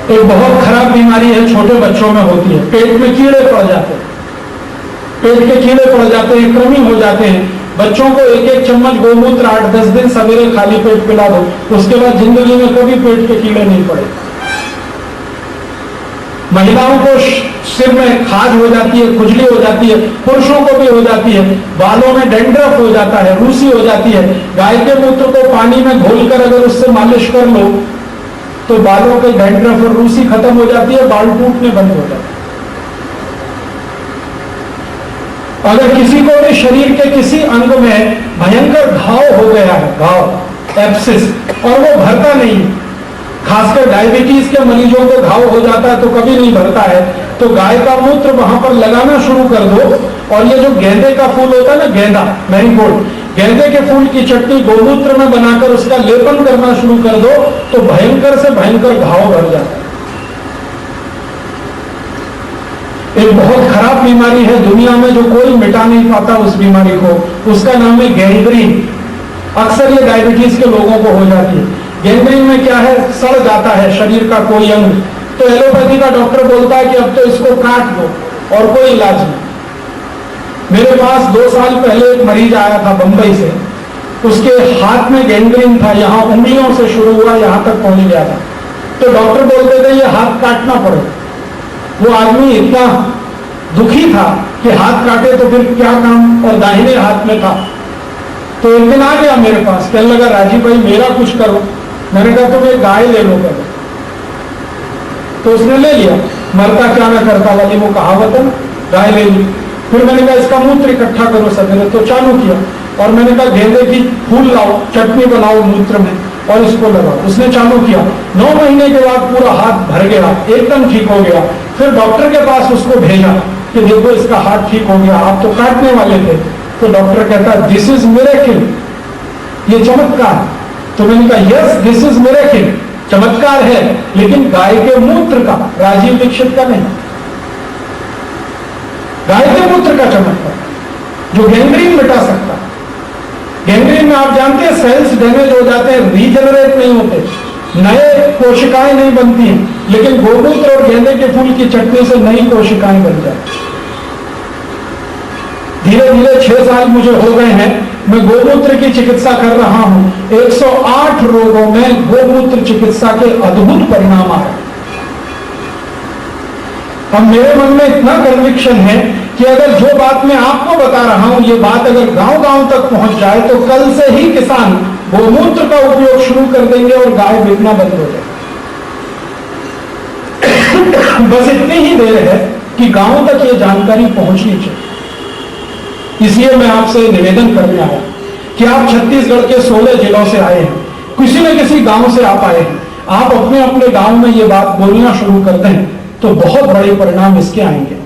S1: एक बहुत खराब बीमारी है, छोटे बच्चों में होती है, पेट में कीड़े पड़ जाते हैं, पेट के कीड़े पड़ जाते हैं, कृमि हो जाते हैं। बच्चों को 1-1 चम्मच गोमूत्र 8-10 दिन सवेरे खाली पेट पिला दो, उसके बाद जिंदगी में कभी पेट के कीड़े नहीं पड़े। महिलाओं को सिर में खाज हो जाती है, खुजली हो जाती है, पुरुषों को भी हो जाती है, बालों में डैंड्रफ हो जाता है, रूसी हो जाती है। गाय के मूत्र को पानी में घोलकर अगर उससे मालिश कर लो तो बालों के डैंड्रफ और रूसी खत्म हो जाती है, बाल टूटने बंद हो जाते हैं। अगर किसी को भी शरीर के किसी अंग में भयंकर घाव हो गया है, घाव, एब्सिस, और वो भरता नहीं, खासकर डायबिटीज के मरीजों को घाव हो जाता है तो कभी नहीं भरता है, तो गाय का मूत्र वहां पर लगाना शुरू कर दो। और ये जो गेंदे का फूल होता है ना, गेंदा, मैरीगोल्ड, गेंदे के फूल की चटनी गोमूत्र में बनाकर उसका लेपन करना शुरू कर दो तो भयंकर से भयंकर घाव भर जाता है। एक बहुत खराब बीमारी है दुनिया में जो कोई मिटा नहीं पाता उस बीमारी को, उसका नाम है गैंग्रीन। अक्सर ये डायबिटीज के लोगों को हो जाती है। गैंग्रीन में क्या है, सड़ जाता है शरीर का कोई अंग, तो एलोपैथी का डॉक्टर बोलता है कि अब तो इसको काट दो और कोई इलाज नहीं। मेरे पास 2 साल पहले एक मरीज आया था बंबई से, उसके हाथ में गैंग्रीन था, यहां उंगलियों से शुरू हुआ, यहां तक पहुंच गया था। तो डॉक्टर बोलते थे ये हाथ काटना पड़े। वो आदमी इतना दुखी था कि हाथ काटे तो फिर क्या काम, और दाहिने हाथ में था। तो एक दिन आ गया मेरे पास, कहने लगा राजीव भाई मेरा कुछ करो। मैंने कहा तुम एक गाय ले लो करो। तो उसने ले लिया, मरता क्या ना करता वाली वो कहावत है, गाय ले ली। फिर मैंने कहा इसका मूत्र इकट्ठा करो सवेरे, तो चालू किया। और मैंने कहा गेंदे की फूल लाओ, चटनी बनाओ मूत्र में और इसको लगाओ। उसने चालू किया, 9 महीने के बाद पूरा हाथ भर गया, एकदम ठीक हो गया। फिर डॉक्टर के पास उसको भेजा कि देखो इसका हाथ ठीक हो गया, आप तो काटने वाले थे। तो डॉक्टर कहता दिस इज मिरेकल, ये चमत्कार। तो मैंने कहा यस दिस इज मिरेकल, चमत्कार है, लेकिन गाय के मूत्र का, राजीव दीक्षित का नहीं, गाय के मूत्र का चमत्कार जो गैंग्रीन मिटा सकता। गैंग्रीन में आप जानते हैं सेल्स डैमेज हो जाते हैं, रीजनरेट नहीं होते, नए कोशिकाएं नहीं बनती हैं, लेकिन गोमूत्र और गेंदे के फूल की चटनी से नई कोशिकाएं बन जाती। धीरे धीरे 6 साल मुझे हो गए हैं, मैं गोमूत्र की चिकित्सा कर रहा हूं। 108 रोगों में गोमूत्र चिकित्सा के अद्भुत परिणाम आ रहे हैं। अब मेरे मन में इतना कन्विक्शन है कि अगर जो बात मैं आपको बता रहा हूं, ये बात अगर गांव गांव तक पहुंच जाए तो कल से ही किसान गोमूत्र का उपयोग शुरू कर देंगे और गाय बेचना बंद हो जाए। बस इतनी ही देर है कि गांव तक ये जानकारी पहुंचनी चाहिए। इसलिए मैं आपसे निवेदन करने आया कि आप छत्तीसगढ़ के 16 जिलों से आए हैं, किसी न किसी गांव से आप आए हैं, आप अपने अपने गांव में ये बात बोलना शुरू करते हैं तो बहुत बड़े परिणाम इसके आएंगे।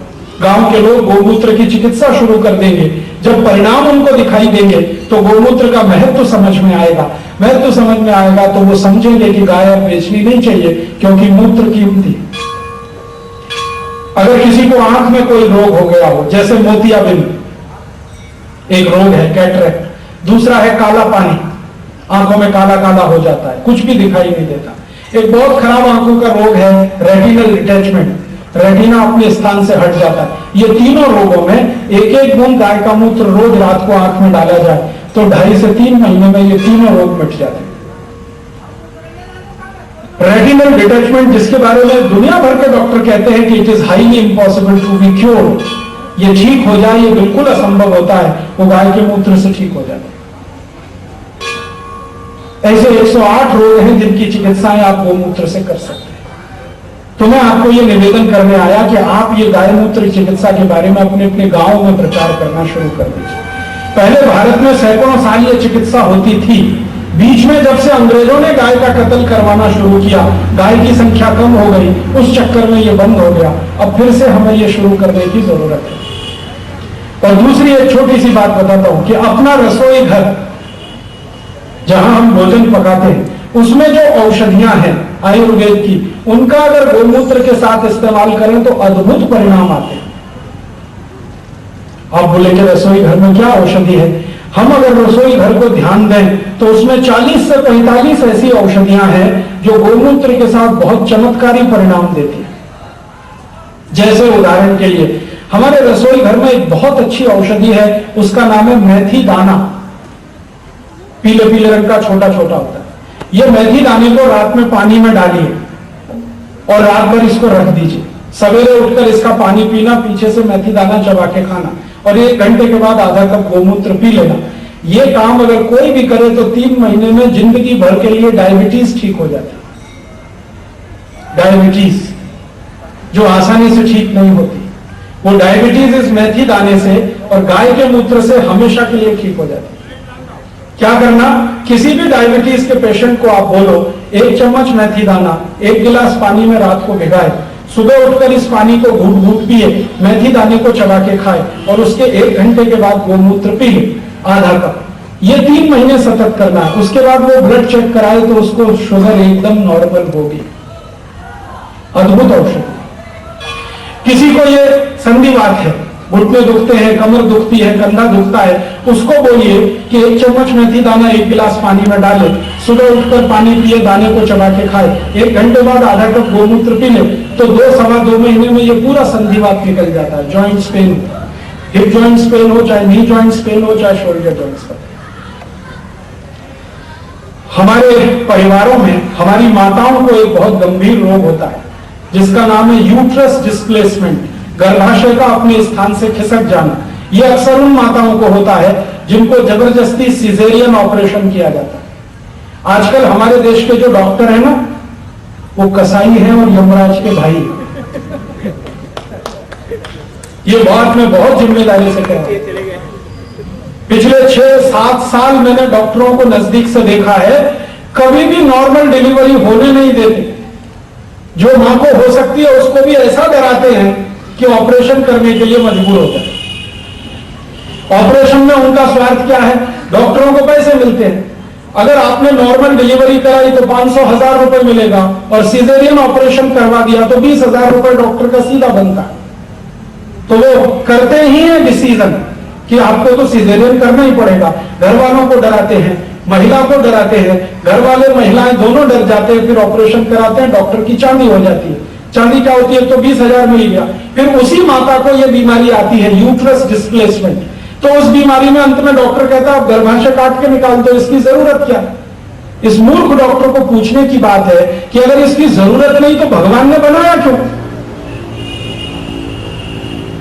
S1: गांव के लोग गोमूत्र की चिकित्सा शुरू कर देंगे। जब परिणाम उनको दिखाई देंगे तो गोमूत्र का महत्व समझ में आएगा। महत्व समझ में आएगा तो वो समझेंगे कि गाय अब बेचनी नहीं चाहिए क्योंकि मूत्र कीमती। अगर किसी को आंख में कोई रोग हो गया हो, जैसे मोतियाबिंद एक रोग है, कैटरेक्ट, दूसरा है काला पानी, आंखों में काला काला हो जाता है, कुछ भी दिखाई नहीं देता। एक बहुत खराब आंखों का रोग है रेटिनल डिटैचमेंट, रेटिना अपने स्थान से हट जाता है। ये तीनों रोगों में 1-1 बूंद गाय का मूत्र रोज रात को आंख में डाला जाए तो 2.5 से 3 महीने में ये तीनों रोग मिट जाते हैं। रेटिनल डिटैचमेंट, जिसके बारे में दुनिया भर के डॉक्टर कहते हैं कि it is highly impossible to be cured, ये ठीक हो जाए ये बिल्कुल असंभव होता है, वो गाय के मूत्र से ठीक हो जाता है। ऐसे 108 रोग हैं जिनकी चिकित्साएं आप गोमूत्र से कर सकते हैं। तो मैं आपको ये निवेदन करने आया कि आप ये गाय मूत्र चिकित्सा के बारे में अपने अपने गांव में प्रचार करना शुरू कर दीजिए। पहले भारत में सैकड़ों साल ये चिकित्सा होती थी, बीच में जब से अंग्रेजों ने गाय का कत्ल करवाना शुरू किया, गाय की संख्या कम हो गई, उस चक्कर में ये बंद हो गया। अब फिर से हमें ये शुरू करने की जरूरत है। और दूसरी एक छोटी सी बात बताता हूं कि अपना रसोई घर जहां हम भोजन पकाते हैं, उसमें जो औषधियां हैं आयुर्वेद की, उनका अगर गोमूत्र के साथ इस्तेमाल करें तो अद्भुत परिणाम आते हैं। आप बोले कि रसोई घर में क्या औषधि है? हम अगर रसोई घर को ध्यान दें तो उसमें 40 से 45 ऐसी औषधियां हैं जो गोमूत्र के साथ बहुत चमत्कारी परिणाम देती हैं। जैसे उदाहरण के लिए हमारे रसोई घर में एक बहुत अच्छी औषधि है, उसका नाम है मेथी दाना। पीले पीले रंग का छोटा छोटा होता है। यह मेथी दाने को रात में पानी में डालिए और रात भर इसको रख दीजिए। सवेरे उठकर इसका पानी पीना, पीछे से मेथी दाना चबा के खाना और 1 घंटे के बाद आधा कप गोमूत्र पी लेना। यह काम अगर कोई भी करे तो 3 महीने में जिंदगी भर के लिए डायबिटीज ठीक हो जाती है। डायबिटीज जो आसानी से ठीक नहीं होती, वो डायबिटीज इस मेथी दाने से और गाय के मूत्र से हमेशा के लिए ठीक हो जाती है। क्या करना? किसी भी डायबिटीज के पेशेंट को आप बोलो 1 चम्मच मेथी दाना 1 गिलास पानी में रात को भिगाए, सुबह उठकर इस पानी को घूट घूट पिए, मेथी दाने को चबा के खाए और उसके 1 घंटे के बाद गोमूत्र पी ले आधा कप। ये 3 महीने सतत करना है। उसके बाद वो ब्लड चेक कराए तो उसको शुगर एकदम नॉर्मल होगी। अद्भुत औषधि। किसी को ये संधिवात है, घुटने दुखते हैं, कमर दुखती है, कंधा दुखता है, उसको बोलिए कि 1 चम्मच मेथी दाना 1 गिलास पानी में डाले, सुबह उठकर पानी पिए, दाने को चबा के खाए, 1 घंटे बाद आधा कप गोमूत्र पी ले तो 2-2.5 महीने में ये पूरा संधिवात निकल जाता है। Joints pain, hip joints pain हो, चाहे नी जॉइंट्स पेन हो, चाहे शोल्डर जॉइंट्स पेन। हमारे परिवारों में हमारी माताओं को एक बहुत गंभीर रोग होता है जिसका नाम है यूट्रस डिस्प्लेसमेंट, गर्भाशय का अपने स्थान से खिसक जाना। यह अक्सर उन माताओं को होता है जिनको जबरदस्ती सिजेरियन ऑपरेशन किया जाता है। आजकल हमारे देश के जो डॉक्टर हैं ना, वो कसाई हैं और यमराज के भाई। ये बात मैं बहुत जिम्मेदारी से कह रहा हूं। पिछले 6-7 साल मैंने डॉक्टरों को नजदीक से देखा है, कभी भी नॉर्मल डिलीवरी होने नहीं देते। जो मां को हो सकती है उसको भी ऐसा डराते हैं कि ऑपरेशन करने के लिए मजबूर होता है। ऑपरेशन में उनका स्वार्थ क्या है? डॉक्टरों को पैसे मिलते हैं। अगर आपने नॉर्मल डिलीवरी कराई तो 500-1000 रुपए मिलेगा और सिजेरियन ऑपरेशन करवा दिया तो 20,000 रुपए डॉक्टर का सीधा बनता है। तो वो करते ही है डिसीजन कि आपको तो सिजेरियन करना ही पड़ेगा। घर वालों को डराते हैं, महिला को डराते हैं, घर वाले महिलाएं दोनों डर जाते हैं, फिर ऑपरेशन कराते हैं, डॉक्टर की चांदी हो जाती है। चांदी क्या होती है? तो 20,000 मिल गया। फिर उसी माता को यह बीमारी आती है यूट्रस डिस्प्लेसमेंट। तो उस बीमारी में अंत में डॉक्टर कहता है आप गर्भाशय काट के निकाल दो, इसकी जरूरत क्या? इस मूर्ख डॉक्टर को पूछने की बात है कि अगर इसकी जरूरत नहीं तो भगवान ने बनाया क्यों?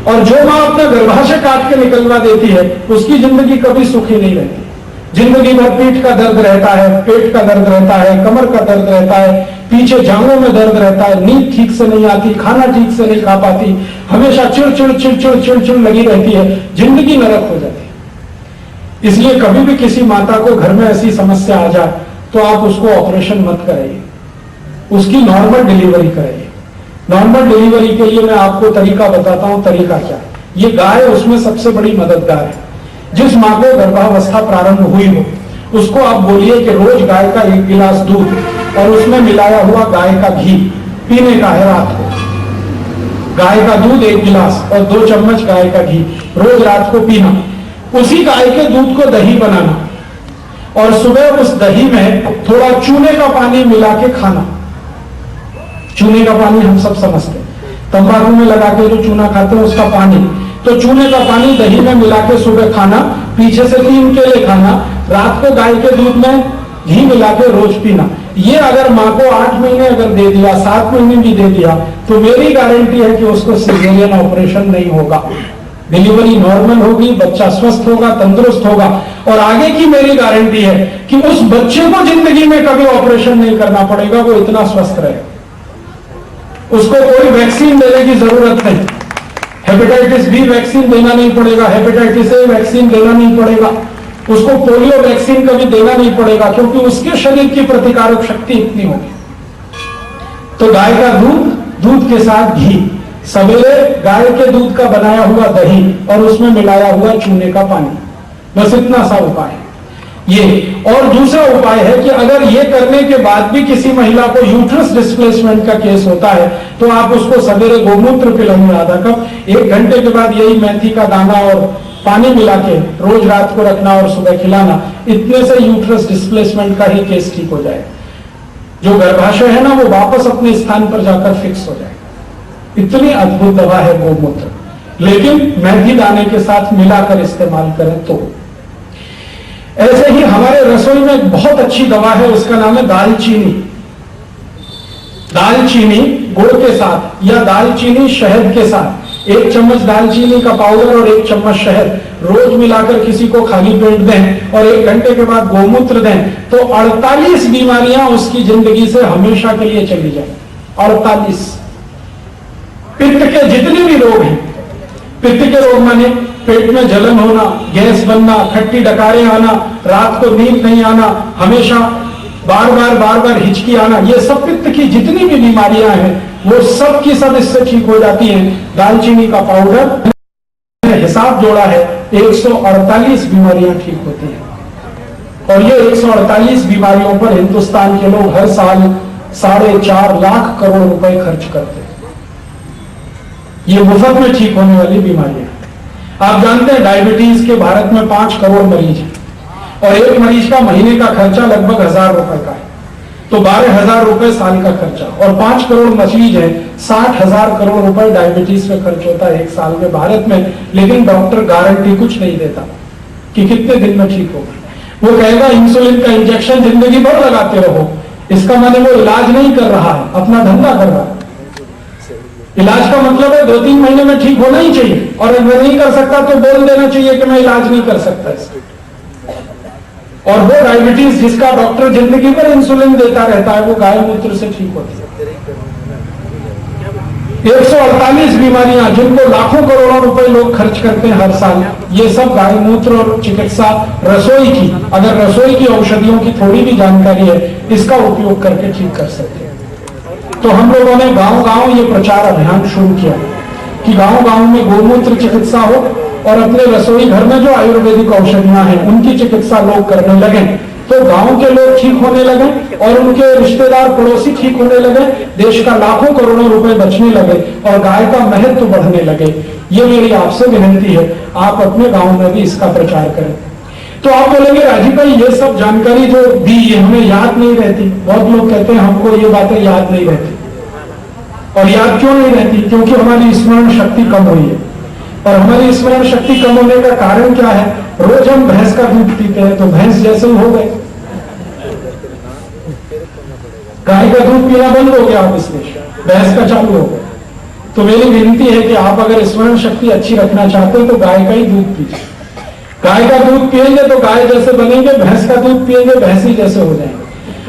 S1: और जो मां अपना गर्भाशय काट के निकलवा देती है उसकी जिंदगी कभी सुखी नहीं रहती। जिंदगी भर पीठ का दर्द रहता है, पेट का दर्द रहता है, कमर का दर्द रहता है, पीछे जांघों में दर्द रहता है, नींद ठीक से नहीं आती, खाना ठीक से नहीं खा पाती, हमेशा चिड़चिड़ लगी रहती है, जिंदगी नरक हो जाती है। इसलिए कभी भी किसी माता को घर में ऐसी समस्या आ जाए तो आप उसको ऑपरेशन मत कराइए, उसकी नॉर्मल डिलीवरी कराइए। नॉर्मल डिलीवरी के लिए मैं आपको तरीका बताता हूं। तरीका क्या है? ये गाय उसमें सबसे बड़ी मददगार है। जिस मां को गर्भावस्था प्रारंभ हुई हो उसको आप बोलिए कि रोज गाय का 1 गिलास दूध और उसमें मिलाया हुआ गाय का घी पीने का है रात को। गाय का दूध 1 गिलास और 2 चम्मच गाय का घी रोज रात को पीना। उसी गाय के दूध को दही बनाना और सुबह उस दही में थोड़ा चूने का पानी मिला के खाना। चूने का पानी हम सब समझते हैं, तंबाकू में लगा के जो चूना खाते हैं उसका पानी। तो चूने का पानी दही में मिला के सुबह खाना, पीछे से 3 केले खाना, रात को गाय के दूध में घी मिला के रोज पीना। ये अगर माँ को 8 महीने अगर दे दिया, 7 महीने भी दे दिया, तो मेरी गारंटी है कि उसको सिजेरियन ऑपरेशन नहीं होगा, डिलीवरी नॉर्मल होगी, बच्चा स्वस्थ होगा, तंदुरुस्त होगा। और आगे की मेरी गारंटी है कि उस बच्चे को जिंदगी में कभी ऑपरेशन नहीं करना पड़ेगा, वो इतना स्वस्थ रहे, उसको कोई वैक्सीन देने की जरूरत नहीं, हेपेटाइटिस बी वैक्सीन देना नहीं पड़ेगा, हेपेटाइटिस ए वैक्सीन देना नहीं पड़ेगा, उसको पोलियो वैक्सीन कभी देना नहीं पड़ेगा, क्योंकि उसके शरीर की प्रतिकारक शक्ति इतनी होगी। तो गाय का दूध, दूध के साथ घी, सवेरे गाय के दूध का बनाया हुआ दही और उसमें मिलाया हुआ चूने का पानी, बस इतना सा उपाय है ये। और दूसरा उपाय है कि अगर ये करने के बाद भी किसी महिला को यूट्रस डिस्प्लेसमेंट का केस होता है, तो आप उसको सवेरे गोमूत्र पिलाइए आधा कप, 1 घंटे के बाद यही मेथी का दाना और पानी मिला के रोज रात को रखना और सुबह खिलाना। इतने से यूट्रस डिस्प्लेसमेंट का ही केस ठीक हो जाए, जो गर्भाशय है ना वो वापस अपने स्थान पर जाकर फिक्स हो जाए। इतनी अद्भुत दवा है गोमूत्र, लेकिन मेथी दाने के साथ मिलाकर इस्तेमाल करें तो। ऐसे ही हमारे रसोई में एक बहुत अच्छी दवा है, उसका नाम है दालचीनी। दालचीनी गुड़ के साथ या दालचीनी शहद के साथ 1 चम्मच दालचीनी का पाउडर और 1 चम्मच शहद रोज मिलाकर किसी को खाली पेट दें और 1 घंटे के बाद गोमूत्र दें, तो 48 बीमारियां उसकी जिंदगी से हमेशा के लिए चली जाए। 48। पित्त के जितने भी रोग हैं, पित्त के रोग माने पेट में जलन होना, गैस बनना, खट्टी डकारें आना, रात को नींद नहीं आना, हमेशा बार बार हिचकी आना, ये सब पित्त की जितनी भी बीमारियां हैं वो सब की सब इससे ठीक हो जाती हैं। दालचीनी का पाउडर हिसाब जोड़ा है, 148 बीमारियां ठीक होती हैं। और ये 148 बीमारियों पर हिंदुस्तान के लोग हर साल 4.5 लाख करोड़ रुपए खर्च करते हैं। ये मुफ्त में ठीक होने वाली बीमारियां। आप जानते हैं डायबिटीज के भारत में 5 करोड़ मरीज हैं और एक मरीज का महीने का खर्चा लगभग 1000 रुपए का है, तो 12,000 रुपए साल का खर्चा। और 5 करोड़ मरीज है, 60,000 करोड़ रुपए डायबिटीज पे खर्च होता है एक साल में भारत में। लेकिन डॉक्टर गारंटी कुछ नहीं देता कि कितने दिन में ठीक होगा। वो कहेगा इंसुलिन का इंजेक्शन जिंदगी भर लगाते रहो, इसका माने वो इलाज नहीं कर रहा है, अपना धंधा कर रहा है। इलाज का मतलब है 2-3 महीने में ठीक होना ही चाहिए, और अगर नहीं कर सकता तो बोल देना चाहिए कि मैं इलाज नहीं कर सकता इसका। और वो डायबिटीज जिसका डॉक्टर जिंदगी भर इंसुलिन देता रहता है, वो गाय मूत्र से ठीक होती है। 148 बीमारियां जिनको लाखों करोड़ों रुपए लोग खर्च करते हैं हर साल, ये सब गाय मूत्र और चिकित्सा रसोई की, अगर रसोई की औषधियों की थोड़ी भी जानकारी है, इसका उपयोग करके ठीक कर सकते हैं। तो हम लोगों ने गांव-गांव ये प्रचार अभियान शुरू किया कि गांव-गांव में गोमूत्र चिकित्सा हो और अपने रसोई घर में जो आयुर्वेदिक औषधियां हैं उनकी चिकित्सा लोग करने लगे, तो गांव के लोग ठीक होने लगे और उनके रिश्तेदार पड़ोसी ठीक होने लगे, देश का लाखों करोड़ों रुपए बचने लगे और गाय का महत्व बढ़ने लगे। ये मेरी आपसे विनती है, आप अपने गांव में भी इसका प्रचार करें। तो आप बोलेंगे राजीव भाई ये सब जानकारी जो दी ये हमें याद नहीं रहती। बहुत लोग कहते हैं हमको ये बातें याद नहीं रहती। और याद क्यों नहीं रहती? क्योंकि हमारी स्मरण शक्ति कम हुई है। और हमारी स्मरण शक्ति कम होने का कारण क्या है? रोज हम भैंस का दूध पीते हैं तो भैंस जैसे ही हो गए, गाय का दूध पीना बंद हो गया, आप इसलिए भैंस का चालू हो गया। तो मेरी विनती है कि आप अगर स्मरण शक्ति अच्छी रखना चाहते हो तो गाय का ही दूध पीजिए। गाय का दूध पिएंगे तो गाय जैसे बनेंगे, भैंस का दूध पिएंगे भैंसी जैसे हो जाएंगे।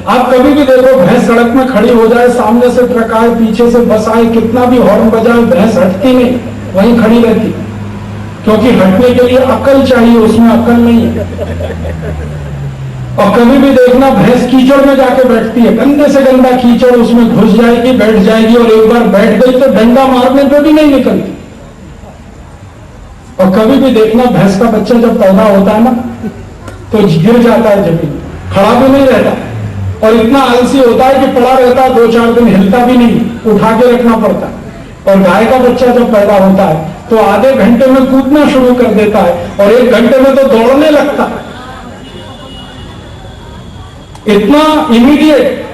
S1: आप कभी भी देखो भैंस सड़क में खड़ी हो जाए, सामने से ट्रक आए, पीछे से बस आए, कितना भी हॉर्न बजाए, भैंस हटती नहीं, वहीं खड़ी रहती, क्योंकि हटने के लिए अकल चाहिए, उसमें अकल नहीं है। और कभी भी देखना भैंस कीचड़ में जाके बैठती है, गंदे से गंदा कीचड़, उसमें घुस जाएगी, बैठ जाएगी, और एक बार बैठ गई तो डंडा मारने पे भी नहीं निकलती। और कभी भी देखना भैंस का बच्चा जब पैदा होता है ना तो गिर जाता है जमीन, खड़ा भी नहीं रहता, और इतना आलसी होता है कि पड़ा रहता है, 2-4 दिन हिलता भी नहीं, उठा के रखना पड़ता है। और गाय का बच्चा जब पैदा होता है तो आधे घंटे में कूदना शुरू कर देता है और 1 घंटे में तो दौड़ने लगता है। इतना इमीडिएट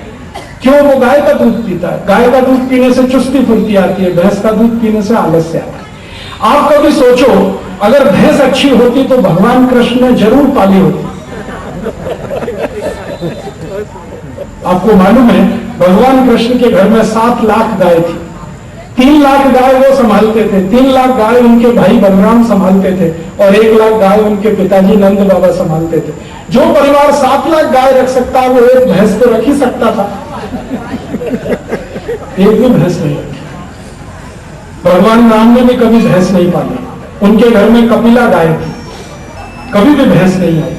S1: क्यों? वो गाय का दूध पीता है। गाय का दूध पीने से चुस्ती फुर्ती आती है, भैंस का दूध पीने से आलस्य आता है। आप कभी सोचो अगर भैंस अच्छी होती तो भगवान कृष्ण ने जरूर पाली होती। आपको मालूम है भगवान कृष्ण के घर में 7 लाख गाय थी। 3 लाख गाय वो संभालते थे, 3 लाख गाय उनके भाई बलराम संभालते थे और 1 लाख गाय उनके पिताजी नंद बाबा संभालते थे। जो परिवार 7 लाख गाय रख सकता है वो एक भैंस तो रख ही सकता था, एक भी भैंस नहीं रखी। भगवान राम ने भी कभी भैंस नहीं पाली, उनके घर में कपिला गाय थी, कभी भी भैंस नहीं आई।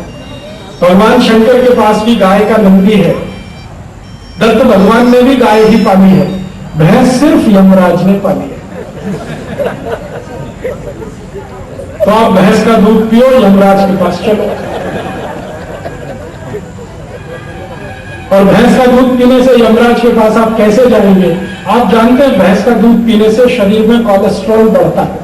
S1: भगवान शंकर के पास भी गाय का नंदी है, दत्त भगवान ने भी गाय ही पाली है, भैंस सिर्फ यमराज ने पाली है। तो आप भैंस का दूध पियो, यमराज के पास चलो। और भैंस का दूध पीने से यमराज के पास आप कैसे जाएंगे? आप जानते हैं भैंस का दूध पीने से शरीर में कोलेस्ट्रॉल बढ़ता है,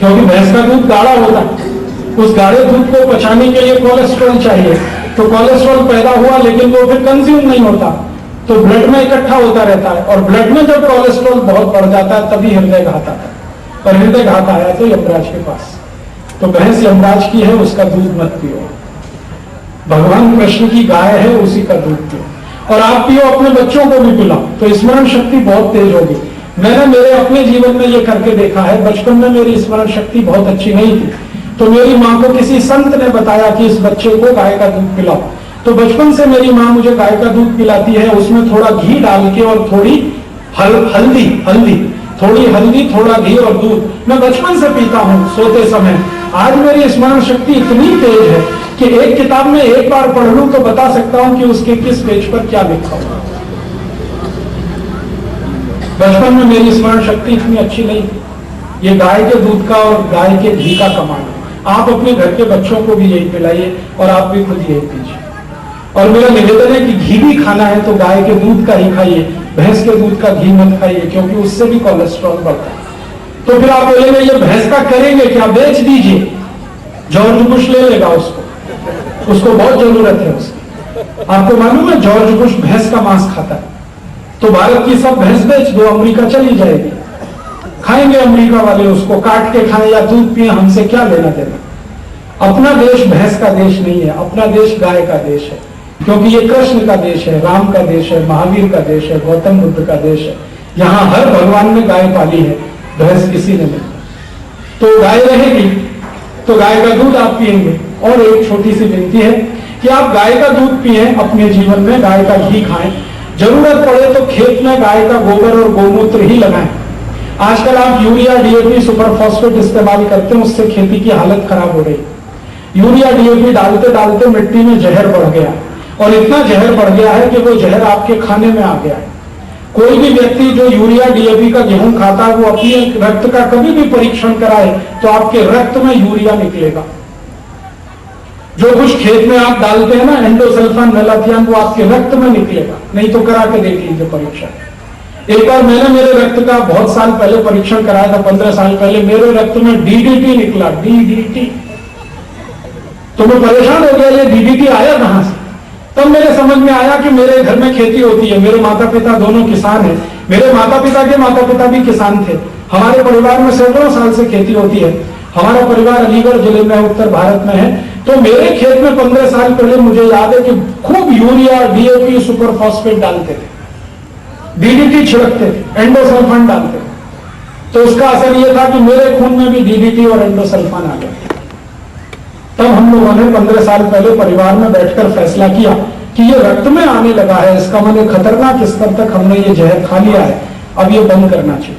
S1: क्योंकि भैंस का दूध गाढ़ा होता है। उस गाढ़े दूध को पचाने के लिए कोलेस्ट्रॉल चाहिए, तो कोलेस्ट्रॉल पैदा हुआ लेकिन वो फिर कंज्यूम नहीं होता, तो ब्लड में इकट्ठा होता रहता है। और ब्लड में जब कोलेस्ट्रॉल बहुत बढ़ जाता है तभी हृदय घात आता है, और हृदय घात आया तो यमराज के पास। तो भैंस यमराज की है, उसका दूध मत पियो। भगवान कृष्ण की गाय है, उसी का दूध पियो। और आप पियो, अपने बच्चों को भी पिलाओ, तो स्मरण शक्ति बहुत तेज होगी। मैंने मेरे अपने जीवन में ये करके देखा है। बचपन में मेरी स्मरण शक्ति बहुत अच्छी नहीं थी, तो मेरी माँ को किसी संत ने बताया कि इस बच्चे को गाय का दूध पिलाओ। तो बचपन से मेरी माँ मुझे गाय का दूध पिलाती है, उसमें थोड़ा घी डाल के और थोड़ी हल्दी, थोड़ी हल्दी, थोड़ा घी और दूध। मैं बचपन से पीता हूँ सोते समय। आज मेरी स्मरण शक्ति इतनी तेज है कि एक किताब में एक बार पढ़ लूं तो बता सकता हूं कि उसके किस पेज पर क्या लिखा हुआ। बचपन में मेरी स्मरण शक्ति इतनी अच्छी नहीं थी। ये गाय के दूध का और गाय के घी का कमाल है। आप अपने घर के बच्चों को भी यही पिलाइए और आप भी खुद यही पीजिए। और मेरा निवेदन है कि घी भी खाना है तो गाय के दूध का ही खाइए, भैंस के दूध का घी मत खाइए, क्योंकि उससे भी कोलेस्ट्रॉल बढ़ता है। तो फिर आप बोलेंगे ये भैंस का करेंगे क्या? बेच दीजिए, जॉर्ज बुश ले लेगा उसको बहुत जरूरत है उसकी। आपको मालूम है जॉर्ज बुश भैंस का मांस खाता है, तो भारत की सब भैंस बेच दो, अमेरिका चली जाएगी। खाएंगे अमेरिका वाले, उसको काट के खाएं या दूध पिए, हमसे क्या लेना देना। अपना देश भैंस का देश नहीं है, अपना देश गाय का देश है, क्योंकि ये कृष्ण का देश है, राम का देश है, महावीर का देश है, गौतम बुद्ध का देश है। यहाँ हर भगवान ने गाय पाली है, भैंस किसी ने नहीं। तो गाय रहेगी तो गाय का दूध आप पिएंगे। और एक छोटी सी विनती है कि आप गाय का दूध पिए, अपने जीवन में गाय का घी खाएं, जरूरत पड़े तो खेत में गाय का गोबर और गोमूत्र ही लगाएं। आजकल आप यूरिया, डीएपी, सुपर फॉस्फेट इस्तेमाल करते हैं, उससे खेती की हालत खराब हो रही। यूरिया, डीएपी डालते डालते मिट्टी में जहर बढ़ गया, और इतना जहर बढ़ गया है कि वो जहर आपके खाने में आ गया है। कोई भी व्यक्ति जो यूरिया, डीएपी का गेहूं खाता है वो अपने रक्त का कभी भी परीक्षण कराए तो आपके रक्त में यूरिया निकलेगा। जो कुछ खेत में आप डालते हैं ना, एंडोसल्फान, मेलाथियन, वो आपके रक्त में निकलेगा। नहीं तो करा के देख लीजिए परीक्षण। एक बार मैंने मेरे रक्त का बहुत साल पहले परीक्षण कराया था, 15 साल पहले। मेरे रक्त में डीडीटी निकला, डीडीटी। तो मैं परेशान हो गया, ये डीडीटी आया कहां से? तब मेरे समझ में आया कि मेरे घर में खेती होती है, मेरे माता पिता दोनों किसान हैं, मेरे माता पिता के माता पिता भी किसान थे। हमारे परिवार में सैकड़ों साल से खेती होती है। हमारा परिवार अलीगढ़ जिले में, उत्तर भारत में है। तो मेरे खेत में 15 साल पहले मुझे याद है कि खूब यूरिया, डीएपी, सुपर फॉस्फेट डालते थे, डीडीटी छिड़कते थे, एंडोसल्फान डालते थे। तो उसका असर यह था कि मेरे खून में भी डीडीटी और एंडोसल्फान आ गया। तब हम लोगों ने 15 साल पहले परिवार में बैठकर फैसला किया कि ये रक्त में आने लगा है, इसका माने खतरनाक स्तर तक हमने ये जहर खा लिया है, अब ये बंद करना चाहिए।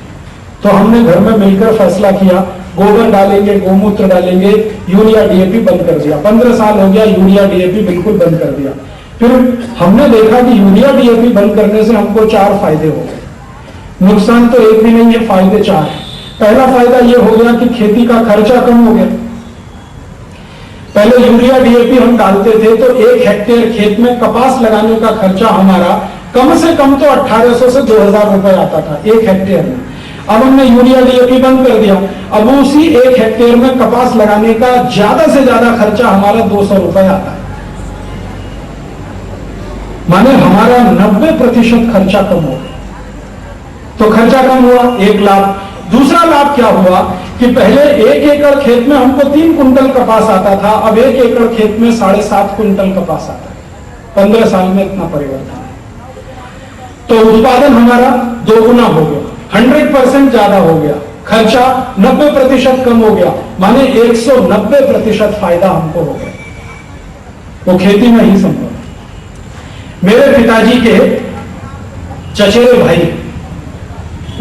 S1: तो हमने घर में मिलकर फैसला किया, गोबर डालेंगे, गोमूत्र डालेंगे, यूरिया, डीएपी बंद कर दिया। 15 साल हो गया, यूरिया, डीएपी बिल्कुल बंद कर दिया। फिर हमने देखा कि यूरिया, डीएपी बंद करने से हमको 4 फायदे हो गए। नुकसान तो एक भी नहीं है, फायदे 4 है। पहला फायदा ये हो गया कि खेती का खर्चा कम हो गया। पहले यूरिया, डीएपी हम डालते थे तो 1 हेक्टेयर खेत में कपास लगाने का खर्चा हमारा कम से कम तो 1800 से 2000 रुपए आता था 1 हेक्टेयर में। अब हमने यूरिया, डीएपी बंद कर दिया। अब उसी 1 हेक्टेयर में कपास लगाने का ज्यादा से ज्यादा खर्चा हमारा 200 रुपए आता है। माने हमारा 90% खर्चा कम हो गया। तो खर्चा कम हुआ, 1 लाख। दूसरा लाभ क्या हुआ कि पहले 1 एकड़ खेत में हमको 3 कुंटल कपास आता था, अब 1 एकड़ खेत में 7.5 कुंटल कपास आता है। 15 साल में इतना परिवर्तन। तो उत्पादन हमारा दोगुना हो गया, 100% ज्यादा हो गया, खर्चा 90% कम हो गया, माने 190% फायदा हमको हो गया। वो खेती में ही संभव है। मेरे पिताजी के चचेरे भाई,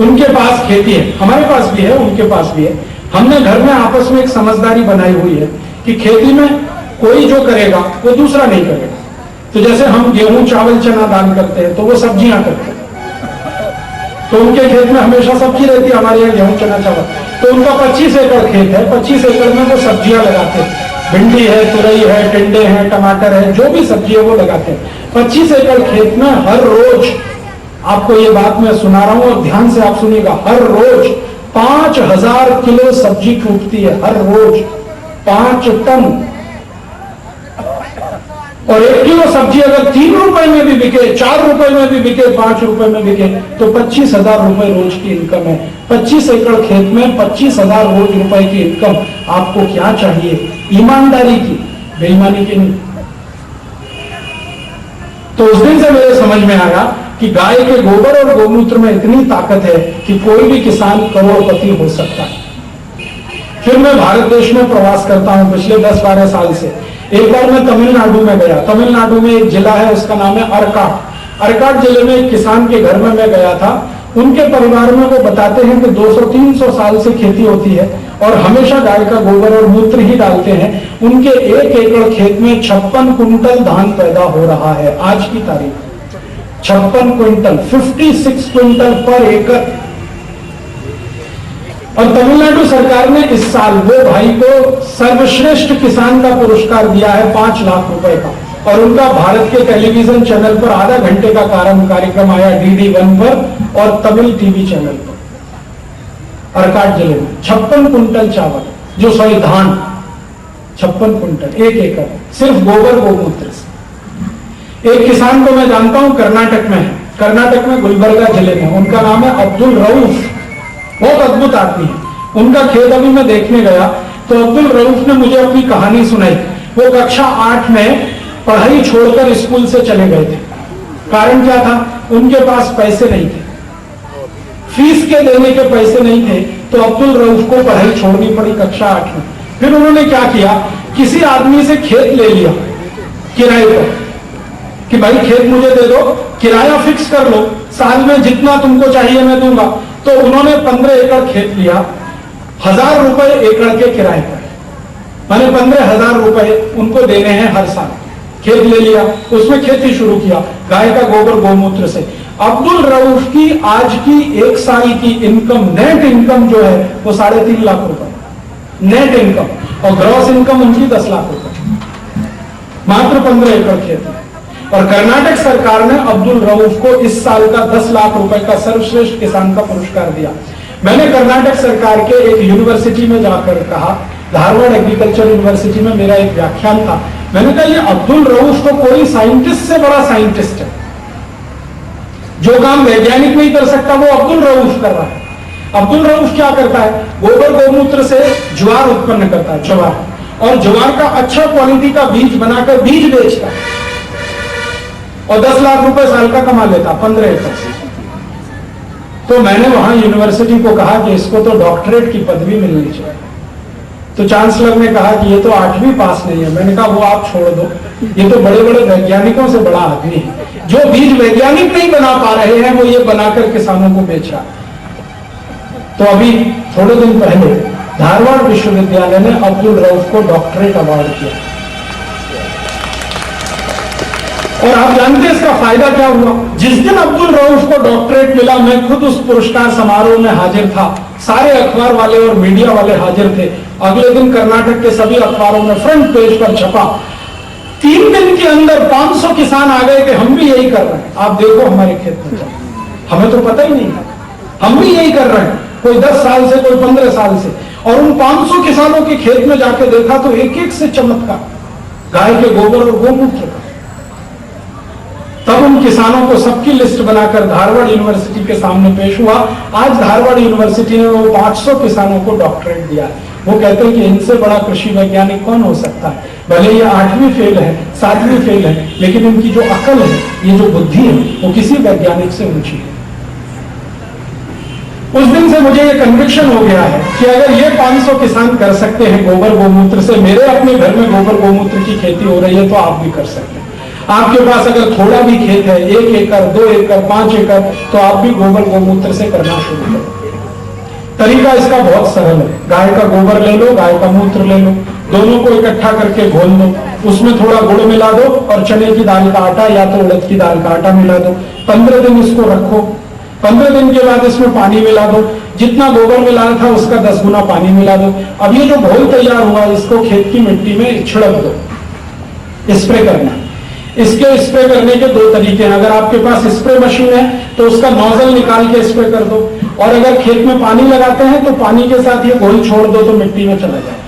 S1: उनके पास खेती है, हमारे पास भी है, उनके पास भी है। हमने घर में आपस में एक समझदारी बनाई हुई है कि खेती में कोई जो करेगा वो दूसरा नहीं करेगा। तो जैसे हम गेहूं चावल चना दाल करते हैं तो वो सब्जियां करते हैं, तो उनके खेत में हमेशा सब्जी रहती है, हमारे यहाँ गेहूं चना चावल। तो उनका 25 एकड़ खेत है, 25 एकड़ में वो सब्जियां लगाते हैं, भिंडी है, तुरई है, टिंडे हैं, टमाटर है, जो भी सब्जी है वो लगाते हैं। 25 एकड़ खेत में हर रोज, आपको ये बात मैं सुना रहा हूं और ध्यान से आप सुनिएगा, हर रोज 5000 किलो सब्जी टूटती है, हर रोज 5 टन। और 1 किलो सब्जी अगर 3 रुपए में भी बिके, 4 रुपए में भी बिके, 5 रुपए में बिके, तो 25,000 रुपए रोज की इनकम है। 25 एकड़ खेत में 25,000 रोज रुपए की इनकम, आपको क्या चाहिए? ईमानदारी की, बेईमानी की नहीं। तो उस दिन से मेरे समझ में आया कि गाय के गोबर और गोमूत्र में इतनी ताकत है कि कोई भी किसान करोड़पति हो सकता है। फिर मैं भारत देश में प्रवास करता हूं पिछले 10-12 साल से। एक बार मैं तमिलनाडु में गया। तमिलनाडु में एक जिला है, उसका नाम है अरकाट। अरकाट जिले में एक किसान के घर में मैं गया था। उनके परिवार में वो बताते हैं कि 200-300 साल से खेती होती है और हमेशा गाय का गोबर और मूत्र ही डालते हैं। उनके 1 एकड़ खेत में 56 कुंटल धान पैदा हो रहा है आज की तारीख, 56 क्विंटल, 56 क्विंटल पर एकड़। और तमिलनाडु सरकार ने इस साल वो भाई को सर्वश्रेष्ठ किसान का पुरस्कार दिया है 5 लाख रुपए का। और उनका भारत के टेलीविजन चैनल पर आधा घंटे का कार्यक्रम आया, DD1 पर और तमिल टीवी चैनल पर। अरकाट जिले में 56 कुंटल चावल, जो सॉरी धान, 56 कुंटल 1 एकड़, सिर्फ गोबर गोमूत्र से। एक किसान को मैं जानता हूं, कर्नाटक में है, कर्नाटक में गुलबर्गा जिले में, उनका नाम है अब्दुल रऊफ। बहुत अद्भुत आदमी है। उनका खेत अभी मैं देखने गया तो अब्दुल रऊफ ने मुझे अपनी कहानी सुनाई। वो कक्षा 8 में पढ़ाई छोड़कर स्कूल से चले गए थे। कारण क्या था? उनके पास पैसे नहीं थे, फीस के देने के पैसे नहीं थे, तो अब्दुल रऊफ को पढ़ाई छोड़नी पड़ी कक्षा 8 में। फिर उन्होंने क्या किया, किसी आदमी से खेत ले लिया किराए पर कि भाई खेत मुझे दे दो, किराया फिक्स कर लो, साल में जितना तुमको चाहिए मैं दूंगा। तो उन्होंने 15 एकड़ खेत लिया, 1000 रुपए एकड़ के किराए पर, माने 15,000 रुपए उनको देने हैं हर साल। खेत ले लिया, उसमें खेती शुरू किया गाय का गोबर गोमूत्र से। अब्दुल रऊफ की आज की 1 साल की इनकम, नेट इनकम जो है वो 3.5 लाख रुपए नेट इनकम, और ग्रॉस इनकम उनकी 10 लाख रुपए, मात्र 15 एकड़ खेत में। और कर्नाटक सरकार ने अब्दुल रऊफ को इस साल का 10 लाख रुपए का सर्वश्रेष्ठ किसान का पुरस्कार दिया। मैंने कर्नाटक सरकार के एक यूनिवर्सिटी में जाकर कहा, धारवाड़ एग्रीकल्चर यूनिवर्सिटी में मेरा एक व्याख्यान था। मैंने कहा ये अब्दुल रऊफ तो कोई साइंटिस्ट से बड़ा साइंटिस्ट है, जो काम वैज्ञानिक नहीं कर सकता वो अब्दुल रऊफ कर रहा है। अब्दुल रऊफ क्या करता है, गोबर गोमूत्र से ज्वार उत्पन्न करता है, ज्वार, और ज्वार का अच्छा क्वालिटी का बीज बनाकर बीज बेचता है और 10 लाख रुपए साल का कमा लेता 15 एकड़ से। तो मैंने वहां यूनिवर्सिटी को कहा कि इसको तो डॉक्टरेट की पदवी मिलनी चाहिए। तो चांसलर ने कहा कि ये तो 8वीं पास नहीं है। मैंने कहा वो आप छोड़ दो, ये तो बड़े बड़े वैज्ञानिकों से बड़ा आदमी है। जो बीज वैज्ञानिक नहीं बना पा रहे हैं वो ये बनाकर किसानों को बेच रहा। तो अभी थोड़े दिन पहले धारवाड़ विश्वविद्यालय ने अब्दुल रऊफ को डॉक्टरेट अवार्ड किया। और आप जानते हैं इसका फायदा क्या हुआ? जिस दिन अब्दुल रऊफ को डॉक्टरेट मिला, मैं खुद उस पुरस्कार समारोह में हाजिर था। सारे अखबार वाले और मीडिया वाले हाजिर थे। अगले दिन कर्नाटक के सभी अखबारों में फ्रंट पेज पर छपा। 3 दिन के अंदर 500 किसान आ गए कि हम भी यही कर रहे हैं, आप देखो हमारे खेत में, हमें तो पता ही नहीं था, हम भी यही कर रहे हैं, कोई 10 साल से, कोई 15 साल से। और उन 500 किसानों के खेत में जाके देखा तो एक एक से चमत्कार गाय के गोबर और गोमूत्र का। तब उन किसानों को सबकी लिस्ट बनाकर धारवाड़ यूनिवर्सिटी के सामने पेश हुआ। आज धारवाड़ यूनिवर्सिटी ने वो 500 किसानों को डॉक्टरेट दिया है। वो कहते हैं कि इनसे बड़ा कृषि वैज्ञानिक कौन हो सकता है। भले ये 8वीं फेल है, 7वीं फेल है, लेकिन इनकी जो अकल है, ये जो बुद्धि है, वो किसी वैज्ञानिक से ऊंची है। उस दिन से मुझे ये कन्विक्शन हो गया है कि अगर ये 500 किसान कर सकते हैं गोबर गोमूत्र से, मेरे अपने घर में गोबर गोमूत्र की खेती हो रही है, तो आप भी कर सकते हैं। आपके पास अगर थोड़ा भी खेत है, 1 एकड़, 2 एकड़, 5 एकड़, तो आप भी गोबर गोमूत्र से करना शुरू करें। तरीका इसका बहुत सरल है। गाय का गोबर ले लो, गाय का मूत्र ले लो, दोनों को इकट्ठा करके घोल लो, उसमें थोड़ा गुड़ मिला दो और चने की दाल का आटा या तो उड़द की दाल का आटा मिला दो। 15 दिन इसको रखो। 15 दिन के बाद इसमें पानी मिला दो, जितना गोबर मिलाया था उसका 10 गुना पानी मिला दो। अब ये जो घोल तैयार हुआ, इसको खेत की मिट्टी में छिड़क दो, स्प्रे करना। इसके स्प्रे करने के 2 तरीके हैं। अगर आपके पास स्प्रे मशीन है तो उसका नोजल निकाल के स्प्रे कर दो, और अगर खेत में पानी लगाते हैं तो पानी के साथ ये घोल छोड़ दो तो मिट्टी में चला जाए।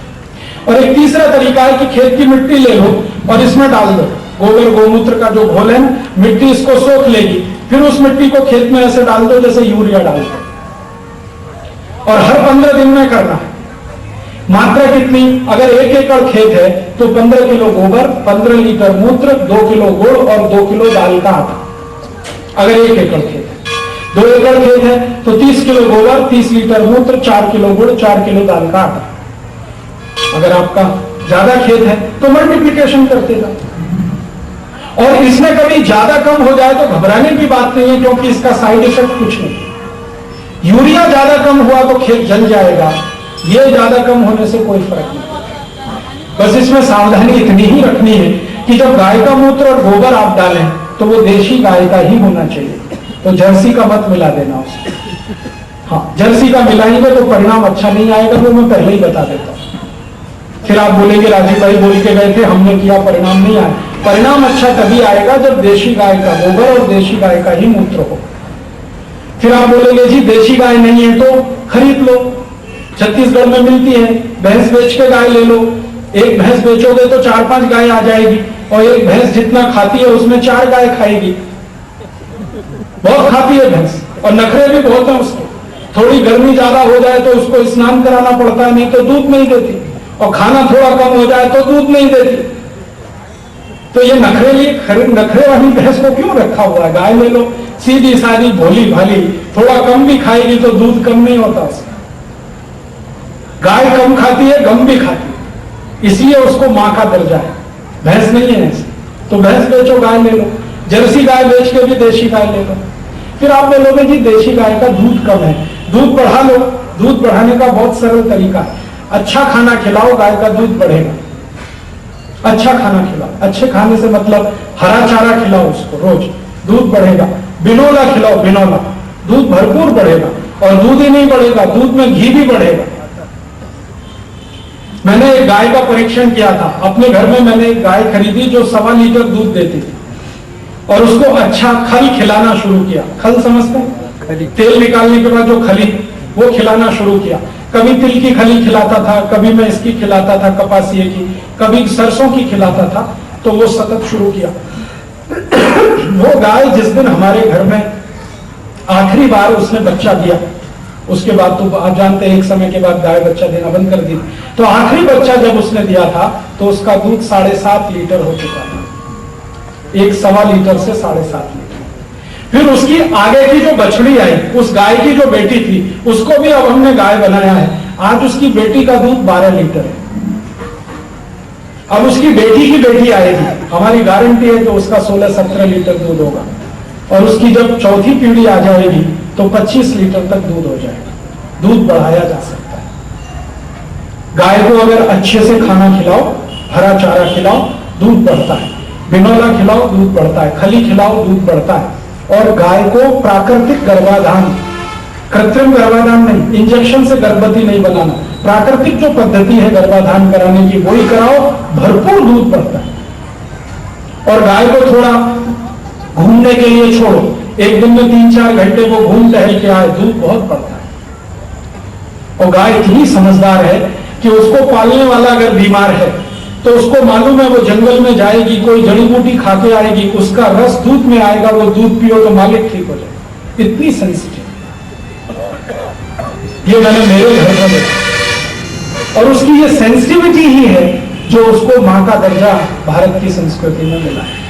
S1: और एक तीसरा तरीका है कि खेत की मिट्टी ले लो और इसमें डाल दो गोबर गोमूत्र का जो घोल है, मिट्टी इसको सोख लेगी, फिर उस मिट्टी को खेत में ऐसे डाल दो जैसे यूरिया डाल दो, और हर 15 दिन में करना है। मात्रा कितनी? अगर 1 एकड़ खेत है तो 15 किलो गोबर, 15 लीटर मूत्र, 2 किलो गुड़ और 2 किलो दाल का आटा। अगर 1 एकड़ खेत है, 2 एकड़ खेत है तो 30 किलो गोबर, 30 लीटर मूत्र, 4 किलो गुड़, 4 किलो दाल का आटा। अगर आपका ज्यादा खेत है तो मल्टीप्लिकेशन करते जाओ। और इसमें कभी ज्यादा कम हो जाए तो घबराने की बात नहीं है, क्योंकि इसका साइड इफेक्ट कुछ नहीं। यूरिया ज्यादा कम हुआ तो खेत जल जाएगा, ये ज्यादा कम होने से कोई फर्क नहीं। बस इसमें सावधानी इतनी ही रखनी है कि जब गाय का मूत्र और गोबर आप डालें तो वो देशी गाय का ही होना चाहिए, तो जर्सी का मत मिला देना उसमें। हाँ, जर्सी का मिलाएंगे तो परिणाम अच्छा नहीं आएगा, वो मैं पहले ही बता देता हूं। फिर आप बोलेंगे राजीव भाई बोल के गए थे, हमने किया, परिणाम नहीं आया। परिणाम अच्छा तभी आएगा जब देशी गाय का गोबर और देशी गाय का ही मूत्र हो। फिर आप बोलेंगे जी देशी गाय नहीं है तो खरीद लो, छत्तीसगढ़ में मिलती है, भैंस बेच के गाय ले लो। एक भैंस बेचोगे तो 4-5 गाय आ जाएगी, और एक भैंस जितना खाती है उसमें 4 गाय खाएगी। बहुत खाती है भैंस, और नखरे भी बहुत है उसके। थोड़ी गर्मी ज्यादा हो जाए तो उसको स्नान कराना पड़ता है, नहीं तो दूध नहीं देती, और खाना थोड़ा कम हो जाए तो दूध नहीं देती। तो ये नखरे वाली भैंस को क्यों रखा हुआ है? गाय ले लो, सीधी सादी भोली भाली, थोड़ा कम भी खाएगी तो दूध कम नहीं होता उसका। गाय कम खाती है, गम भी खाती है, इसलिए उसको मां का दर्जा है। भैंस नहीं है ऐसे, तो भैंस बेचो, गाय ले लो। जर्सी गाय बेच के भी देशी गाय ले लो। फिर आप बोलोगे जी देशी गाय का दूध कम है, दूध बढ़ा लो। दूध बढ़ाने का बहुत सरल तरीका है, अच्छा खाना खिलाओ, गाय का दूध बढ़ेगा। अच्छा खाना खिलाओ, अच्छे खाने से मतलब हरा चारा खिलाओ उसको रोज, दूध बढ़ेगा। बिनौला खिलाओ, बिनौला, दूध भरपूर बढ़ेगा। और दूध ही नहीं बढ़ेगा, दूध में घी भी बढ़ेगा। मैंने एक गाय का परीक्षण किया था अपने घर में। मैंने एक गाय खरीदी जो 1.25 लीटर दूध देती थी, और उसको अच्छा खल खिलाना शुरू किया। खल समझते हैं? तेल निकालने के बाद जो खली, वो खिलाना शुरू किया। कभी तिल की खली खिलाता था, कभी मैं इसकी खिलाता था, कपासिए की, कभी सरसों की खिलाता था। तो वो सतत शुरू किया। वो गाय जिस दिन हमारे घर में आखिरी बार उसने बच्चा दिया, उसके बाद तो आप जानते हैं एक समय के बाद गाय बच्चा देना बंद कर दी। तो आखिरी बच्चा जब उसने दिया था तो उसका दूध 7.5 लीटर हो चुका था। 1.25 लीटर से 7.5 लीटर। फिर उसकी आगे की जो बछड़ी आई, उस गाय की जो बेटी थी, उसको भी अब हमने गाय बनाया है। आज उसकी बेटी का दूध 12 लीटर है। अब उसकी बेटी की बेटी आएगी, हमारी गारंटी है कि उसका 16-17 लीटर दूध होगा। और उसकी जब चौथी पीढ़ी आ जाएगी तो 25 लीटर तक दूध हो जाएगा। दूध बढ़ाया जा सकता है। गाय को अगर अच्छे से खाना खिलाओ, हरा चारा खिलाओ, दूध बढ़ता है। बिनौला खिलाओ, दूध बढ़ता है। खली खिलाओ, दूध बढ़ता है। और गाय को प्राकृतिक गर्भाधान, कृत्रिम गर्भाधान नहीं, इंजेक्शन से गर्भवती नहीं बनाना, प्राकृतिक जो पद्धति है गर्भाधान कराने की वही कराओ, भरपूर दूध बढ़ता है। और गाय को थोड़ा घूमने के लिए छोड़ो, एक दिन में 3-4 घंटे वो घूम टहल के आए, दूध बहुत बढ़ता है। और गाय इतनी समझदार है कि उसको पालने वाला अगर बीमार है तो उसको मालूम है वो जंगल में जाएगी, कोई जड़ी बूटी खा के आएगी, उसका रस दूध में आएगा, वो दूध पियो तो मालिक ठीक हो जाए। इतनी सेंसिटिव, ये मैंने मेरे घर में देखा। और उसकी ये सेंसिटिविटी ही है जो उसको मां का दर्जा भारत की संस्कृति में मिला है।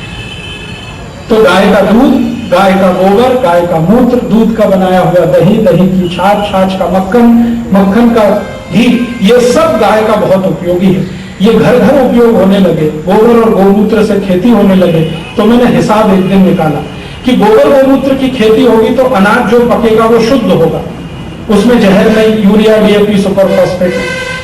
S1: तो गाय का दूध, गाय का गोबर, गाय का मूत्र, दूध का बनाया हुआ दही, दही की छाछ, छाछ का मक्खन, मक्खन का घी, ये सब गाय का बहुत उपयोगी है। ये घर घर उपयोग होने लगे, गोबर और गौमूत्र से खेती होने लगे। तो मैंने हिसाब एक दिन निकाला कि गोबर गौमूत्र की खेती होगी तो अनाज जो पकेगा वो शुद्ध होगा, उसमें जहर नहीं, यूरिया, डीएपी, सुपर फॉस्फेट।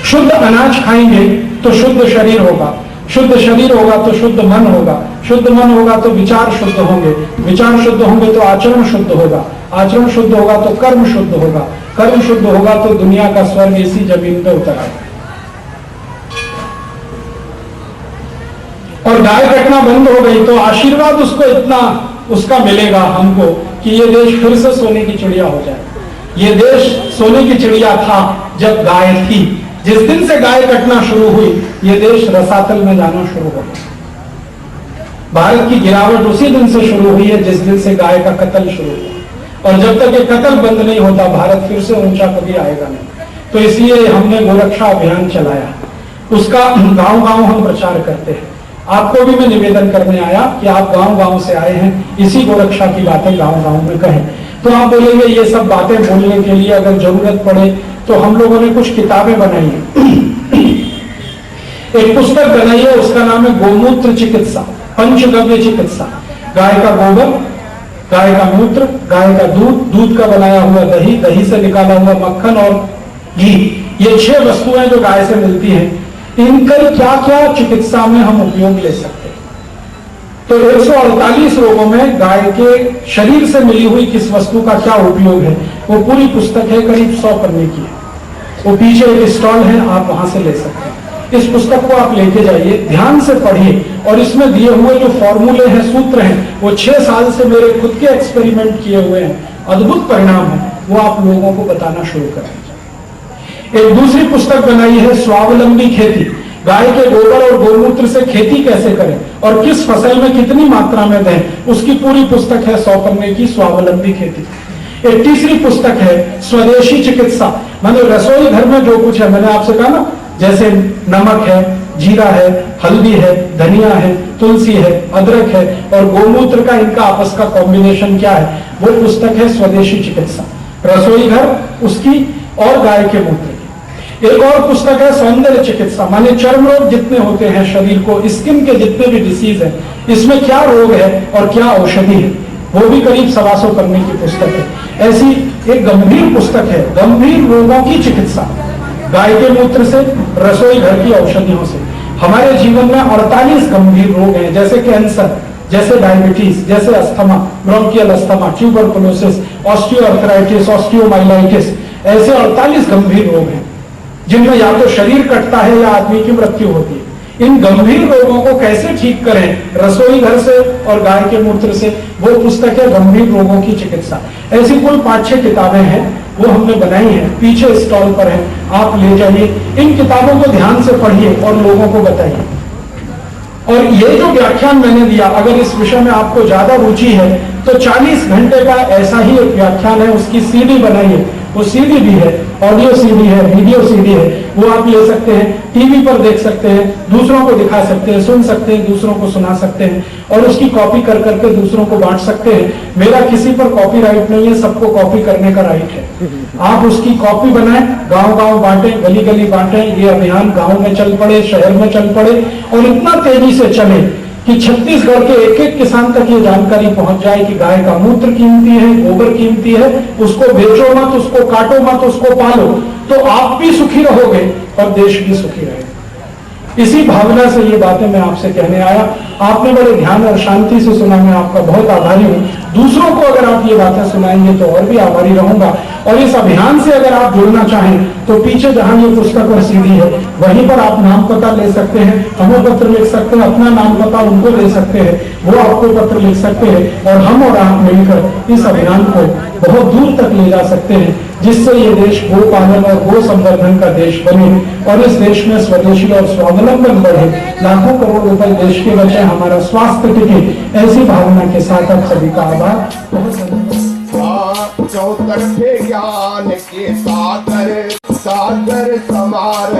S1: शुद्ध अनाज खाएंगे तो शुद्ध शरीर होगा, शुद्ध शरीर होगा तो शुद्ध मन होगा, शुद्ध मन होगा तो विचार शुद्ध होंगे, विचार शुद्ध होंगे तो आचरण शुद्ध होगा, आचरण शुद्ध होगा तो कर्म शुद्ध होगा, कर्म शुद्ध होगा तो दुनिया का स्वर्ग इसी जमीन पे उतर आएगा। और गाय कटना बंद हो गई तो आशीर्वाद उसको इतना उसका मिलेगा हमको कि ये देश फिर से सोने की चिड़िया हो जाए। ये देश सोने की चिड़िया था जब गाय थी। जिस दिन से गाय कटना शुरू हुई ये देश रसातल में जाना शुरू हो गया। भारत की गिरावट उसी दिन से शुरू हुई है जिस दिन से गाय का कत्ल शुरू हुआ। और जब तक ये कत्ल बंद नहीं होता भारत फिर से ऊंचा कभी आएगा नहीं। तो इसलिए हमने गोरक्षा अभियान चलाया, उसका गांव गांव हम प्रचार करते हैं। आपको भी मैं निवेदन करने आया कि आप गांव गांव से आए हैं, इसी गोरक्षा की बातें गांव गांव में कहें। तो आप बोलेंगे ये सब बातें बोलने के लिए अगर जरूरत पड़े तो हम लोगों ने कुछ किताबें बनाई हैं। एक पुस्तक बनाई है, उसका नाम है गोमूत्र चिकित्सा, पंचगव्य चिकित्सा। गाय का गोबर, गाय का मूत्र, गाय का दूध, दूध का बनाया हुआ दही, दही से निकाला हुआ मक्खन और घी, ये 6 वस्तुएं जो गाय से मिलती हैं, इनका क्या क्या चिकित्सा में हम उपयोग ले सकते हैं। तो 148 रोगों में गाय के शरीर से मिली हुई किस वस्तु का क्या उपयोग है, वो पूरी पुस्तक है, करीब 100 पन्ने की है। वो पीछे एक स्टॉल है, आप वहां से ले सकते हैं। इस पुस्तक को आप लेके जाइए, ध्यान से पढ़िए और इसमें दिए हुए जो फॉर्मूले हैं, सूत्र हैं, वो 6 साल से मेरे खुद के एक्सपेरिमेंट किए हुए हैं, अद्भुत परिणाम है, वो आप लोगों को बताना शुरू करें। एक दूसरी पुस्तक बनाई है स्वावलंबी खेती, गाय के गोबर और गौमूत्र से खेती कैसे करें और किस फसल में कितनी मात्रा में दें, उसकी पूरी पुस्तक है 100 पन्ने की, स्वावलंबी खेती। एक तीसरी पुस्तक है स्वदेशी चिकित्सा, माने रसोई घर में जो कुछ है, मैंने आपसे कहा ना, जैसे नमक है, जीरा है, हल्दी है, धनिया है, तुलसी है, अदरक है और गौमूत्र का इनका आपस का कॉम्बिनेशन क्या है, वो पुस्तक है स्वदेशी चिकित्सा। रसोई घर उसकी और गाय के मूत्र की। एक और पुस्तक है सौंदर्य चिकित्सा, माने चर्म रोग जितने होते हैं शरीर को, स्किन के जितने भी डिसीज है, इसमें क्या रोग है और क्या औषधि है, वो भी करीब 125 पन्ने की पुस्तक है। ऐसी एक गंभीर पुस्तक है, गंभीर रोगों की चिकित्सा, गाय के मूत्र से, रसोई घर की औषधियों से। हमारे जीवन में 48 गंभीर रोग हैं, जैसे कैंसर, जैसे डायबिटीज, जैसे asthma, bronchial asthma, tuberculosis, osteoarthritis, osteomyelitis, ऐसे 48 गंभीर रोग हैं जिनमें या तो शरीर कटता है या आदमी की मृत्यु होती है। इन गंभीर रोगों को कैसे ठीक करें रसोई घर से और गाय के मूत्र से, वो पुस्तक है गंभीर रोगों की चिकित्सा। ऐसी कुल 5-6 किताबें हैं, वो हमने बनाई हैं, पीछे स्टॉल पर है, आप ले जाइए। इन किताबों को ध्यान से पढ़िए और लोगों को बताइए। और ये जो व्याख्यान मैंने दिया, अगर इस विषय में आपको ज्यादा रुचि है तो 40 घंटे का ऐसा ही एक व्याख्यान है, उसकी सीडी बनाई है, वो सीडी भी है, ऑडियो सीडी है, वीडियो सीडी है, वो आप ले सकते हैं, टीवी पर देख सकते हैं, दूसरों को दिखा सकते हैं, सुन सकते हैं, दूसरों को सुना सकते हैं और उसकी कॉपी कर करके दूसरों को बांट सकते हैं। मेरा किसी पर कॉपीराइट नहीं है, सबको कॉपी करने का राइट है। आप उसकी कॉपी बनाएं, गांव गांव बांटें, गली गली बांटें, ये अभियान गांव में चल पड़े, शहर में चल पड़े और इतना तेजी से चले कि छत्तीसगढ़ के एक एक किसान तक ये जानकारी पहुंच जाए कि गाय का मूत्र कीमती है, गोबर कीमती है, उसको बेचो मत, उसको काटो मत, उसको पालो, तो आप भी सुखी रहोगे और देश भी सुखी रहेगा। इसी भावना से ये बातें मैं आपसे कहने आया। आपने बड़े ध्यान और शांति से सुना, मैं आपका बहुत आभारी हूँ। दूसरों को अगर आप ये बातें सुनाएंगे तो और भी आभारी रहूंगा। और इस अभियान से अगर आप जुड़ना चाहें तो पीछे जहां ये पुस्तक और सीडी है वहीं पर आप नाम पता ले सकते हैं, हमें पत्र लिख सकते हैं, अपना नाम पता उनको दे सकते हैं, वो आपको पत्र लिख सकते हैं और हम और आप मिलकर इस अभियान को बहुत दूर तक ले जा सकते हैं, जिससे ये देश गो पालन और गो संवर्धन का देश बने और इस देश में स्वदेशी और स्वावलंबन बढ़े, लाखों करोड़ रुपए देश के बचे, हमारा स्वास्थ्य टिके। ऐसी भावना के साथ आप सभी का आभार।
S2: चौतरफे ज्ञान के सागर सागर समार